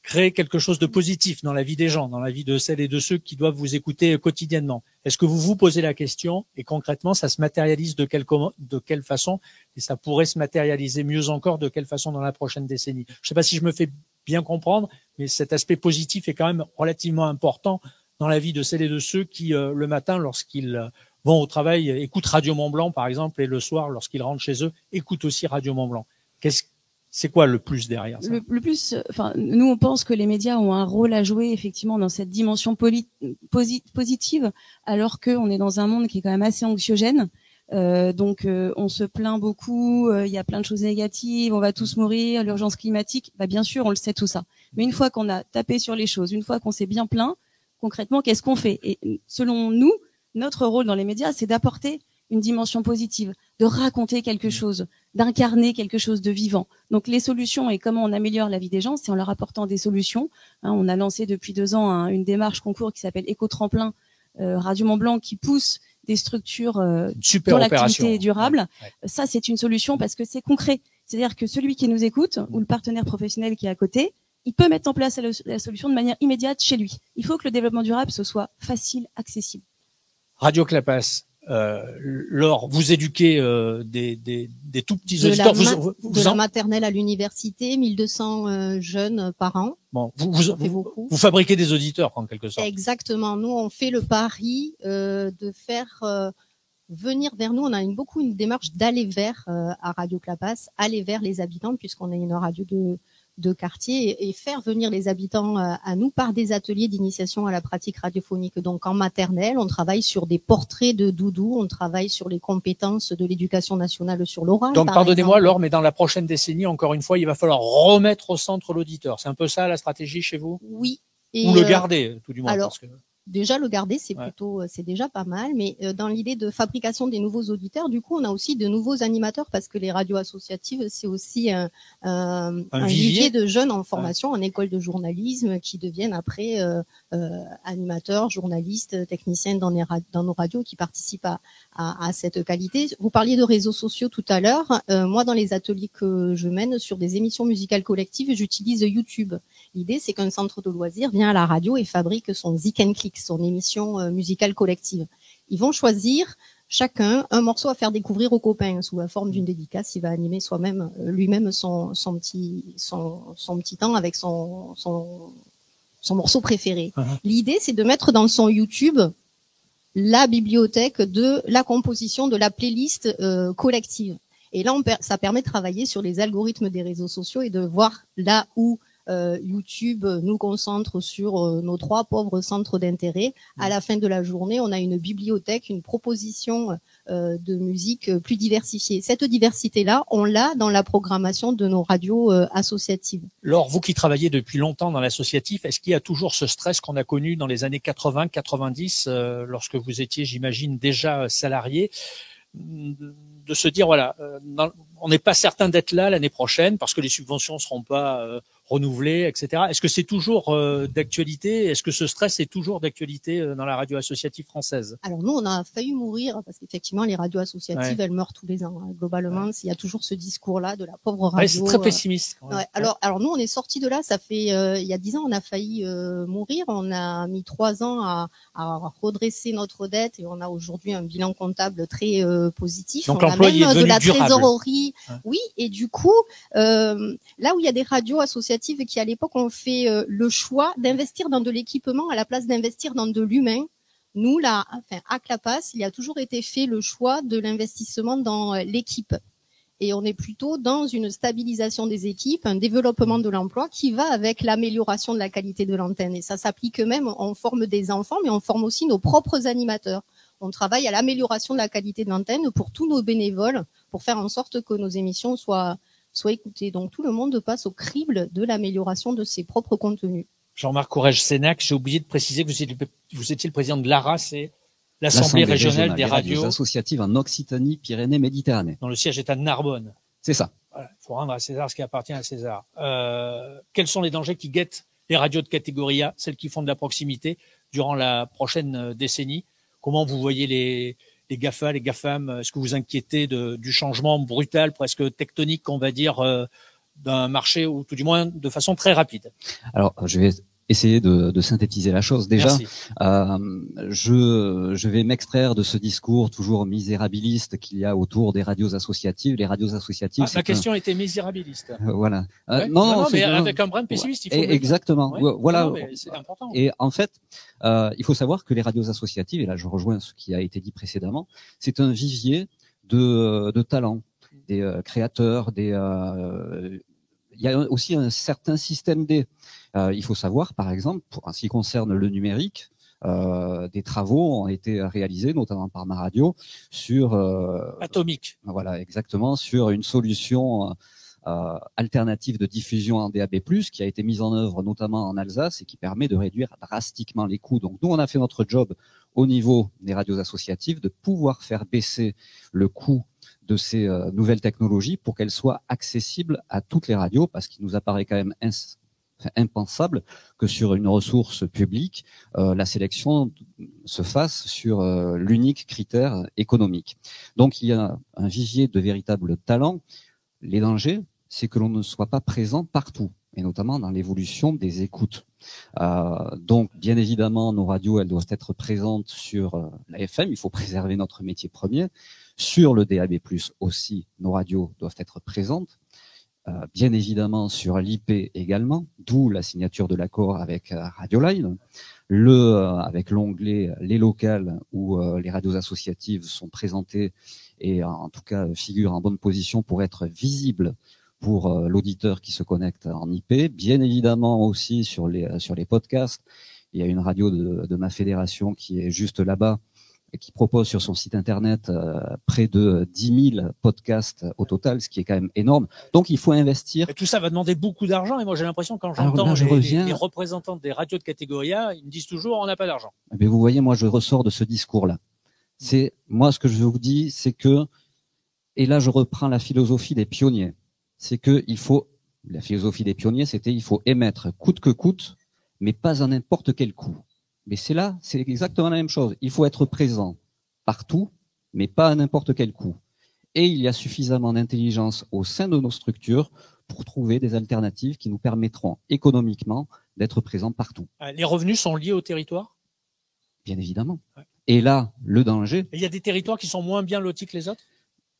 crée quelque chose de positif dans la vie des gens, dans la vie de celles et de ceux qui doivent vous écouter quotidiennement. Est-ce que vous vous posez la question et concrètement, ça se matérialise de quelle façon, et ça pourrait se matérialiser mieux encore de quelle façon dans la prochaine décennie? Je ne sais pas si je me fais bien comprendre, mais cet aspect positif est quand même relativement important dans la vie de celles et de ceux qui, le matin, lorsqu'ils vont au travail, écoutent Radio Mont Blanc, par exemple, et le soir, lorsqu'ils rentrent chez eux, écoutent aussi Radio Mont Blanc. C'est quoi le plus derrière ça? Le plus, enfin, nous, on pense que les médias ont un rôle à jouer, effectivement, dans cette dimension positive, alors qu'on est dans un monde qui est quand même assez anxiogène. Donc on se plaint beaucoup, il y a plein de choses négatives, on va tous mourir, l'urgence climatique, bien sûr on le sait tout ça. Mais une fois qu'on a tapé sur les choses, une fois qu'on s'est bien plaint, concrètement qu'est-ce qu'on fait? Et selon nous, notre rôle dans les médias, c'est d'apporter une dimension positive, de raconter quelque chose, d'incarner quelque chose de vivant. Donc les solutions et comment on améliore la vie des gens, c'est en leur apportant des solutions. On a lancé depuis 2 ans une démarche concours qui s'appelle Éco-Tremplin Radio Mont Blanc qui pousse des structures dont l'activité est durable. Ouais. Ça, c'est une solution parce que c'est concret. C'est-à-dire que celui qui nous écoute ou le partenaire professionnel qui est à côté, il peut mettre en place la solution de manière immédiate chez lui. Il faut que le développement durable, ce soit facile, accessible. Radio Clapas, Laure, vous éduquez des tout petits auditeurs. De la maternelle à l'université, 1200 jeunes par an. Bon, vous fabriquez des auditeurs en quelque sorte. Exactement. Nous, on fait le pari de faire venir vers nous. On a une démarche d'aller vers à Radio Clapas, aller vers les habitants puisqu'on est une radio de quartier et faire venir les habitants à nous par des ateliers d'initiation à la pratique radiophonique. Donc en maternelle, on travaille sur des portraits de doudou, on travaille sur les compétences de l'éducation nationale sur l'oral. Donc pardonnez-moi Laure, mais dans la prochaine décennie, encore une fois, il va falloir remettre au centre l'auditeur. C'est un peu ça la stratégie chez vous? Oui. Ou le garder, tout du moins. Alors, parce que... déjà le garder, c'est plutôt, c'est déjà pas mal. Mais dans l'idée de fabrication des nouveaux auditeurs, du coup, on a aussi de nouveaux animateurs parce que les radios associatives, c'est aussi un vivier de jeunes en formation en école de journalisme qui deviennent après animateurs, journalistes, techniciens dans nos radios qui participent à cette qualité. Vous parliez de réseaux sociaux tout à l'heure. Moi, dans les ateliers que je mène sur des émissions musicales collectives, j'utilise YouTube. L'idée, c'est qu'un centre de loisirs vient à la radio et fabrique son Zik and Click, son émission musicale collective. Ils vont choisir chacun un morceau à faire découvrir aux copains sous la forme d'une dédicace. Il va animer lui-même son petit temps avec son morceau préféré. L'idée, c'est de mettre dans son YouTube la bibliothèque de la composition de la playlist collective. Et là, ça permet de travailler sur les algorithmes des réseaux sociaux et de voir là où YouTube nous concentre sur nos 3 pauvres centres d'intérêt. À la fin de la journée, on a une bibliothèque, une proposition de musique plus diversifiée. Cette diversité-là, on l'a dans la programmation de nos radios associatives. Laure, vous qui travaillez depuis longtemps dans l'associatif, est-ce qu'il y a toujours ce stress qu'on a connu dans les années 80-90, lorsque vous étiez, j'imagine, déjà salarié, de se dire, voilà, on n'est pas certain d'être là l'année prochaine parce que les subventions ne seront pas renouvelées, etc. Est-ce que c'est toujours d'actualité? Est-ce que ce stress est toujours d'actualité dans la radio associative française? Alors nous, on a failli mourir parce qu'effectivement, les radios associatives, elles meurent tous les ans. Globalement, il y a toujours ce discours-là de la pauvre radio. C'est très pessimiste. Quand même. Alors nous, on est sortis de là. Ça fait il y a 10 ans, on a failli mourir. On a mis 3 ans à redresser notre dette et on a aujourd'hui un bilan comptable très positif. Donc on l'emploi a même est devenu de la durable. trésorerie. Oui, et du coup, là où il y a des radios associatives qui à l'époque ont fait le choix d'investir dans de l'équipement à la place d'investir dans de l'humain. Nous, là, à Clapas, il a toujours été fait le choix de l'investissement dans l'équipe. Et on est plutôt dans une stabilisation des équipes, un développement de l'emploi qui va avec l'amélioration de la qualité de l'antenne. Et ça s'applique même, on forme des enfants, mais on forme aussi nos propres animateurs. On travaille à l'amélioration de la qualité de l'antenne pour tous nos bénévoles, pour faire en sorte que nos émissions soient écoutées. Donc tout le monde passe au crible de l'amélioration de ses propres contenus. Jean-Marc Courrèges-Sénac, j'ai oublié de préciser que vous étiez le président de l'ARA, c'est l'Assemblée régionale des radios associatives en Occitanie, Pyrénées, Méditerranée. Dont le siège est à Narbonne. C'est ça. Voilà, faut rendre à César ce qui appartient à César. Quels sont les dangers qui guettent les radios de catégorie A, celles qui font de la proximité, durant la prochaine décennie? Comment vous voyez les GAFA, les GAFAM? Est-ce que vous inquiétez du changement brutal, presque tectonique, on va dire, d'un marché, ou tout du moins de façon très rapide? Alors, je vais essayer de synthétiser la chose. Déjà, je vais m'extraire de ce discours toujours misérabiliste qu'il y a autour des radios associatives. Les radios associatives. La question était misérabiliste. Voilà. Non, mais avec un brin de pessimiste, il faut. Exactement. Voilà. C'est important. Et en fait, il faut savoir que les radios associatives, et là je rejoins ce qui a été dit précédemment, c'est un vivier de talents, des créateurs, il y a aussi un certain système D. Il faut savoir, par exemple, en ce qui concerne le numérique, des travaux ont été réalisés, notamment par ma radio, sur Atomique. Voilà, exactement, sur une solution alternative de diffusion en DAB+, qui a été mise en œuvre notamment en Alsace et qui permet de réduire drastiquement les coûts. Donc nous, on a fait notre job au niveau des radios associatives de pouvoir faire baisser le coût de ces nouvelles technologies pour qu'elles soient accessibles à toutes les radios, parce qu'il nous apparaît quand même impensable que sur une ressource publique, la sélection se fasse sur l'unique critère économique. Donc il y a un vivier de véritables talents. Les dangers, c'est que l'on ne soit pas présent partout, et notamment dans l'évolution des écoutes. Donc, bien évidemment, nos radios, elles doivent être présentes sur la FM. Il faut préserver notre métier premier. Sur le DAB+, aussi, nos radios doivent être présentes. Bien évidemment, sur l'IP également, d'où la signature de l'accord avec Radioline. Avec l'onglet Les locales, où les radios associatives sont présentées et en tout cas figurent en bonne position pour être visibles pour l'auditeur qui se connecte en IP. Bien évidemment aussi sur les podcasts. Il y a une radio de ma fédération qui est juste là-bas, qui propose sur son site internet près de 10 000 podcasts au total, ce qui est quand même énorme. Donc il faut investir. Et tout ça va demander beaucoup d'argent. Et moi j'ai l'impression quand Alors j'entends là, les représentants des radios de catégorie A, ils me disent toujours on n'a pas d'argent. Mais vous voyez, moi je ressors de ce discours-là. C'est moi ce que je vous dis, c'est que, et là je reprends la philosophie des pionniers, c'est que il faut, la philosophie des pionniers, c'était il faut émettre coûte que coûte, mais pas à n'importe quel coût. Mais c'est exactement la même chose. Il faut être présent partout, mais pas à n'importe quel coût. Et il y a suffisamment d'intelligence au sein de nos structures pour trouver des alternatives qui nous permettront économiquement d'être présents partout. Les revenus sont liés au territoire ? Bien évidemment. Ouais. Et là, le danger... Et il y a des territoires qui sont moins bien lotis que les autres ?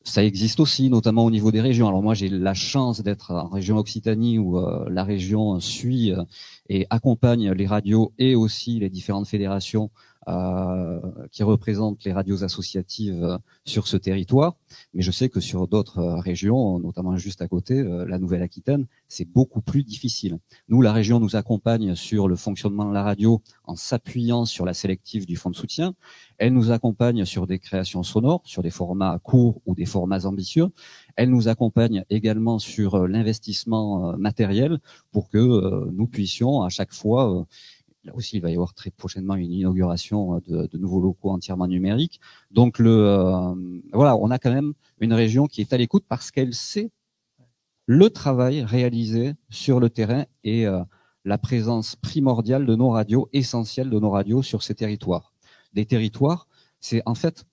Ça existe aussi, notamment au niveau des régions. Alors moi, j'ai la chance d'être en région Occitanie où la région suit et accompagne les radios et aussi les différentes fédérations qui représentent les radios associatives sur ce territoire. Mais je sais que sur d'autres régions, notamment juste à côté, la Nouvelle-Aquitaine, c'est beaucoup plus difficile. Nous, la région nous accompagne sur le fonctionnement de la radio en s'appuyant sur la sélective du fonds de soutien. Elle nous accompagne sur des créations sonores, sur des formats courts ou des formats ambitieux. Elle nous accompagne également sur l'investissement matériel pour que nous puissions à chaque fois... Là aussi, il va y avoir très prochainement une inauguration de nouveaux locaux entièrement numériques. Donc, voilà, on a quand même une région qui est à l'écoute parce qu'elle sait le travail réalisé sur le terrain et la présence primordiale de nos radios, essentielle de nos radios sur ces territoires. Des territoires, c'est en fait,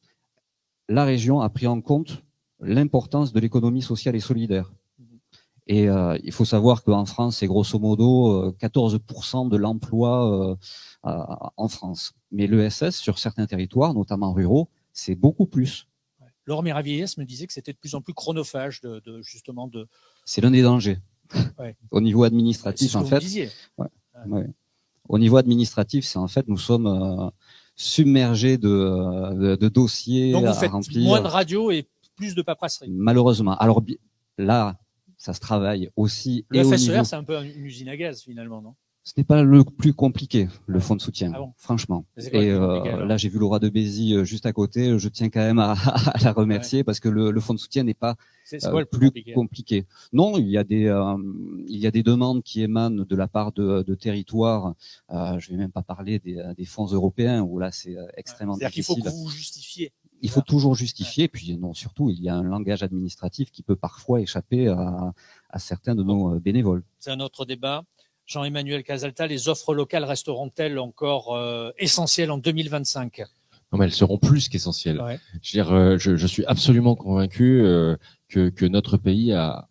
la région a pris en compte l'importance de l'économie sociale et solidaire. Et il faut savoir qu'en France, c'est grosso modo 14% de l'emploi en France. Mais l'ESS, sur certains territoires, notamment ruraux, c'est beaucoup plus. Laurent Miravillaès me disait que c'était de plus en plus chronophage justement de... C'est l'un des dangers. Ouais. Au niveau administratif, c'est ce que en fait. Vous disiez. Ouais. Au niveau administratif, c'est en fait, nous sommes submergés de dossiers Donc vous à faites remplir. moins de radio et plus de paperasserie. Malheureusement. Alors là, ça se travaille aussi. Le FSER, c'est un peu une usine à gaz finalement, non ? Ce n'est pas le plus compliqué, le fonds de soutien, franchement. Et là, j'ai vu Laura de Bézy juste à côté. Je tiens quand même à la remercier parce que le fonds de soutien n'est pas plus compliqué. Non, il y a des demandes qui émanent de la part de territoires. Je vais même pas parler des fonds européens où là, c'est extrêmement difficile. C'est-à-dire qu'il faut que vous justifiez. Il faut toujours justifier, puis non, surtout, il y a un langage administratif qui peut parfois échapper à certains de nos bénévoles. C'est un autre débat. Jean-Emmanuel Casalta, les offres locales resteront-elles encore essentielles en 2025 ? Non, mais elles seront plus qu'essentielles. Ouais. Je veux dire, je suis absolument convaincu que notre pays a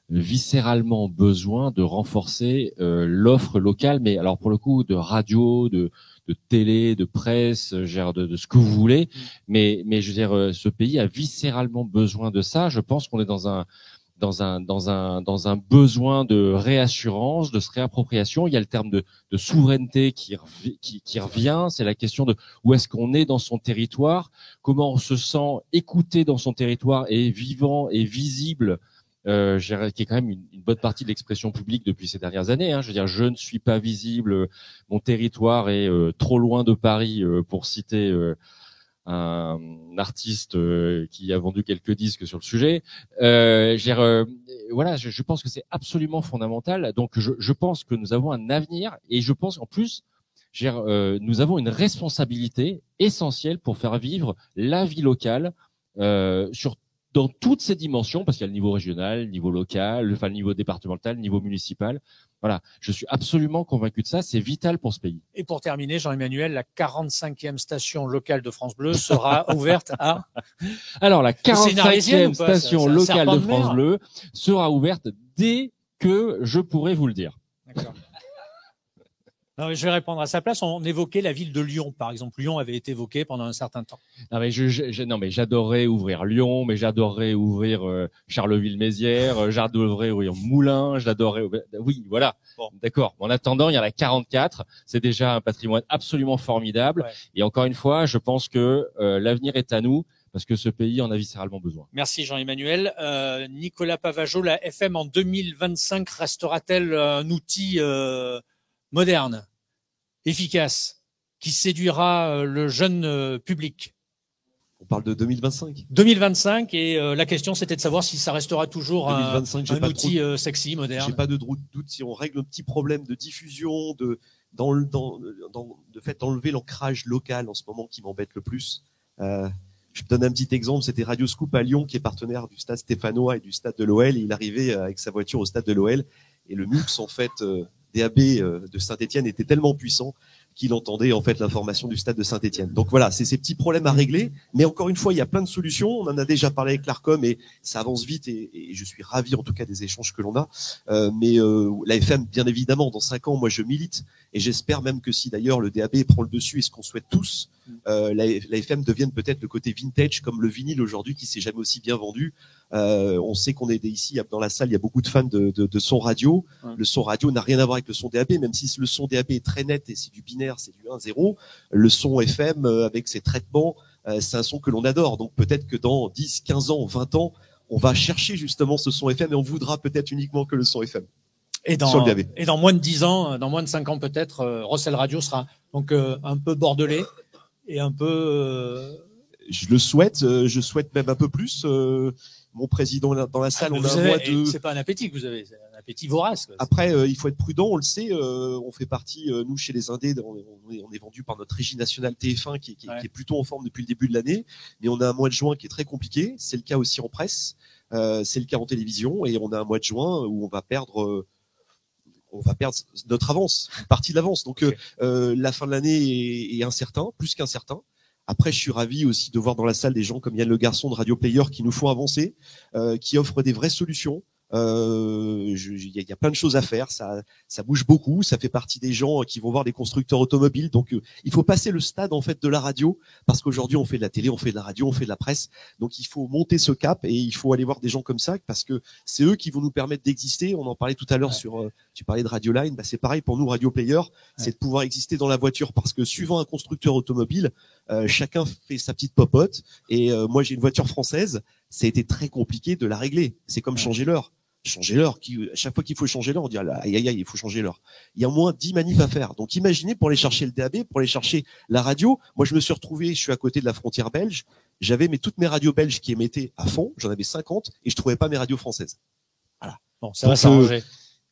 viscéralement besoin de renforcer l'offre locale, mais alors pour le coup de radio, de télé, de presse, de ce que vous voulez, mais je veux dire, ce pays a viscéralement besoin de ça. Je pense qu'on est dans un besoin de réassurance, de réappropriation. Il y a le terme de souveraineté qui revient. C'est la question de où est-ce qu'on est dans son territoire, comment on se sent écouté dans son territoire et vivant et visible. Qui est quand même une bonne partie de l'expression publique depuis ces dernières années. Je veux dire, je ne suis pas visible, mon territoire est trop loin de Paris, pour citer un artiste qui a vendu quelques disques sur le sujet. Voilà, je pense que c'est absolument fondamental. Donc, je pense que nous avons un avenir et je pense en plus, nous avons une responsabilité essentielle pour faire vivre la vie locale dans toutes ces dimensions, parce qu'il y a le niveau régional, le niveau local, le niveau départemental, le niveau municipal. Voilà, je suis absolument convaincu de ça, c'est vital pour ce pays. Et pour terminer, Jean-Emmanuel, la 45e station locale de France Bleu sera ouverte à... Alors, la 45e station locale de France Bleu sera ouverte dès que je pourrai vous le dire. D'accord. Non, mais je vais répondre à sa place. On évoquait la ville de Lyon, par exemple. Lyon avait été évoquée pendant un certain temps. Non, mais mais j'adorerais ouvrir Lyon, mais j'adorerais ouvrir Charleville-Mézières, j'adorerais ouvrir Moulins, oui, voilà. Bon. D'accord. En attendant, il y en a 44. C'est déjà un patrimoine absolument formidable. Ouais. Et encore une fois, je pense que l'avenir est à nous, parce que ce pays en a viscéralement besoin. Merci Jean-Emmanuel. Nicolas Pavageau, la FM en 2025 restera-t-elle un outil moderne, efficace, qui séduira le jeune public? On parle de 2025. 2025, et la question c'était de savoir si ça restera toujours 2025, un outil sexy, moderne. J'ai pas de doute si on règle le petit problème de diffusion, de fait d'enlever l'ancrage local en ce moment qui m'embête le plus. Je te donne un petit exemple, c'était Radio Scoop à Lyon qui est partenaire du stade stéphanois et du stade de l'OL. Il arrivait avec sa voiture au stade de l'OL et le MUX en fait DAB de Saint-Étienne était tellement puissant qu'il entendait en fait l'information du stade de Saint-Étienne. Donc voilà, c'est ces petits problèmes à régler. Mais encore une fois, il y a plein de solutions. On en a déjà parlé avec l'Arcom et ça avance vite et je suis ravi en tout cas des échanges que l'on a. Mais la FM, bien évidemment, dans 5 ans, moi je milite et j'espère même que si d'ailleurs le DAB prend le dessus et ce qu'on souhaite tous, la FM devienne peut-être le côté vintage comme le vinyle aujourd'hui qui s'est jamais aussi bien vendu. On sait qu'on est ici dans la salle, il y a beaucoup de fans de son radio. Le son radio n'a rien à voir avec le son DAB, même si le son DAB est très net et c'est du binaire, c'est du 1-0. Le son FM avec ses traitements, c'est un son que l'on adore. Donc peut-être que dans 10, 15 ans, 20 ans, on va chercher justement ce son FM et on voudra peut-être uniquement que le son FM. Et dans moins de 10 ans, dans moins de 5 ans peut-être, Rossel Radio sera donc un peu bordelais et un peu... Je le souhaite, je souhaite même un peu plus. Mon président dans la salle, on a un mois de... C'est pas un appétit que vous avez, c'est un appétit vorace. Quoi. Après, il faut être prudent, on le sait. On fait partie, nous, chez les Indés, on est vendu par notre régie nationale TF1 qui est plutôt en forme depuis le début de l'année. Mais on a un mois de juin qui est très compliqué. C'est le cas aussi en presse. C'est le cas en télévision. Et on a un mois de juin où on va perdre notre avance, une partie de l'avance. Donc, la fin de l'année est incertain, plus qu'incertain. Après, je suis ravi aussi de voir dans la salle des gens comme Yann Le Garçon de Radio Player qui nous font avancer, qui offrent des vraies solutions. Il y a plein de choses à faire, ça bouge beaucoup, ça fait partie des gens qui vont voir les constructeurs automobiles. Donc, il faut passer le stade en fait de la radio, parce qu'aujourd'hui on fait de la télé, on fait de la radio, on fait de la presse. Donc, il faut monter ce cap et il faut aller voir des gens comme ça, parce que c'est eux qui vont nous permettre d'exister. On en parlait tout à l'heure sur, tu parlais de Radio Line, bah c'est pareil pour nous Radio Player, c'est de pouvoir exister dans la voiture, parce que suivant un constructeur automobile, chacun fait sa petite popote. Et moi j'ai une voiture française, ça a été très compliqué de la régler. C'est comme changer l'heure. Chaque fois qu'il faut changer l'heure, on dit aïe aïe aïe, il faut changer l'heure. Il y a au moins 10 manifs à faire. Donc imaginez pour aller chercher le DAB, pour aller chercher la radio. Moi je me suis retrouvé, je suis à côté de la frontière belge. J'avais toutes mes radios belges qui émettaient à fond, j'en avais 50 et je trouvais pas mes radios françaises. Voilà. Bon, ça va s'arranger.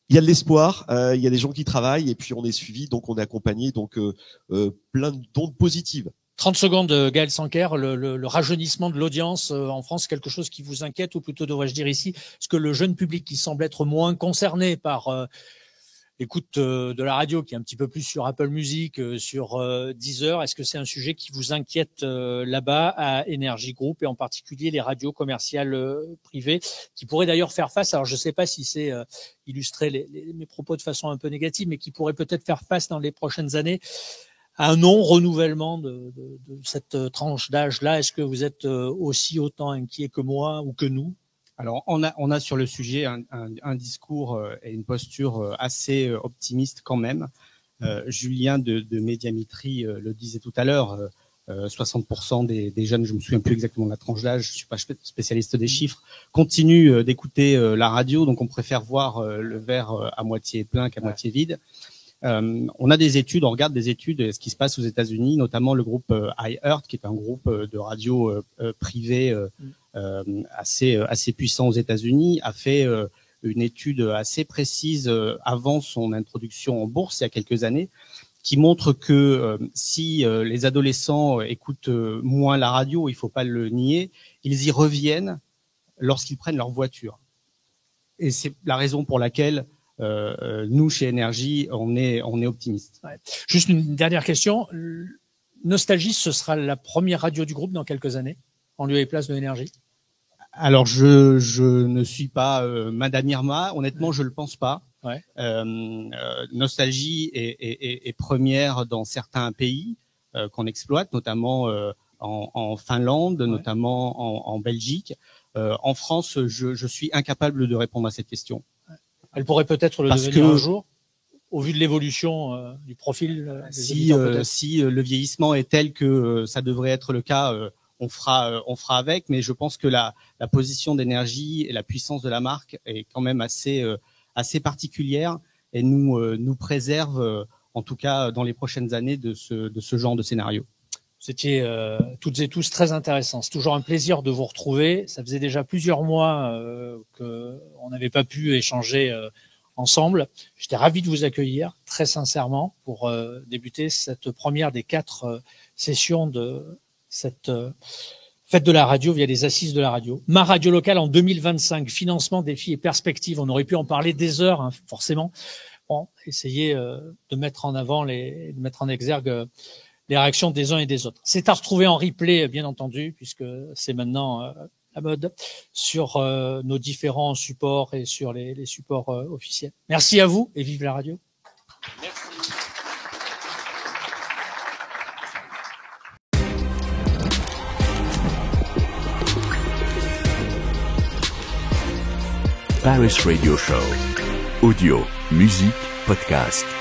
Il y a de l'espoir, il y a des gens qui travaillent et puis on est suivi, donc on est accompagné, donc plein d'ondes positives. 30 secondes, Gaël Sanquer, le rajeunissement de l'audience en France, quelque chose qui vous inquiète, ou plutôt devrais-je dire ici, est-ce que le jeune public qui semble être moins concerné par l'écoute de la radio, qui est un petit peu plus sur Apple Music, sur Deezer, est-ce que c'est un sujet qui vous inquiète là-bas à Energy Group, et en particulier les radios commerciales privées, qui pourraient d'ailleurs faire face, alors je ne sais pas si c'est illustrer mes propos de façon un peu négative, mais qui pourraient peut-être faire face dans les prochaines années un non-renouvellement de cette tranche d'âge-là. Est-ce que vous êtes aussi autant inquiet que moi ou que nous? Alors, on a sur le sujet un discours et une posture assez optimiste quand même. Julien de Médiamétrie le disait tout à l'heure, 60% des jeunes, je me souviens plus exactement de la tranche d'âge, je suis pas spécialiste des chiffres, continuent d'écouter la radio, donc on préfère voir le verre à moitié plein qu'à moitié vide. On a des études, on regarde des études, ce qui se passe aux États-Unis, notamment le groupe iHeart, qui est un groupe de radio privé assez puissant aux États-Unis, a fait une étude assez précise avant son introduction en bourse il y a quelques années, qui montre que si les adolescents écoutent moins la radio, il faut pas le nier, ils y reviennent lorsqu'ils prennent leur voiture. Et c'est la raison pour laquelle nous, chez Energy, on est optimiste. Ouais. Juste une dernière question. Nostalgie, ce sera la première radio du groupe dans quelques années, en lieu et place de Energy? Alors, je ne suis pas Madame Irma. Honnêtement, je le pense pas. Ouais. Nostalgie est première dans certains pays qu'on exploite, notamment en Finlande, notamment en Belgique. En France, je suis incapable de répondre à cette question. Elle pourrait peut-être le devenir un jour, au vu de l'évolution du profil des auditeurs, si le vieillissement est tel que ça devrait être le cas, on fera avec. Mais je pense que la position d'Energy et la puissance de la marque est quand même assez particulière et nous préserve en tout cas dans les prochaines années, de ce genre de scénario. Vous étiez toutes et tous très intéressants. C'est toujours un plaisir de vous retrouver. Ça faisait déjà plusieurs mois qu'on n'avait pas pu échanger ensemble. J'étais ravi de vous accueillir, très sincèrement, pour débuter cette première des 4 sessions de cette fête de la radio via les assises de la radio. Ma radio locale en 2025, financement, défis et perspectives. On aurait pu en parler des heures, hein, forcément. Bon, essayez de mettre en avant, de mettre en exergue les réactions des uns et des autres. C'est à retrouver en replay, bien entendu, puisque c'est maintenant la mode, sur nos différents supports et sur les supports officiels. Merci à vous et vive la radio. Merci. Paris Radio Show. Audio, musique, podcast.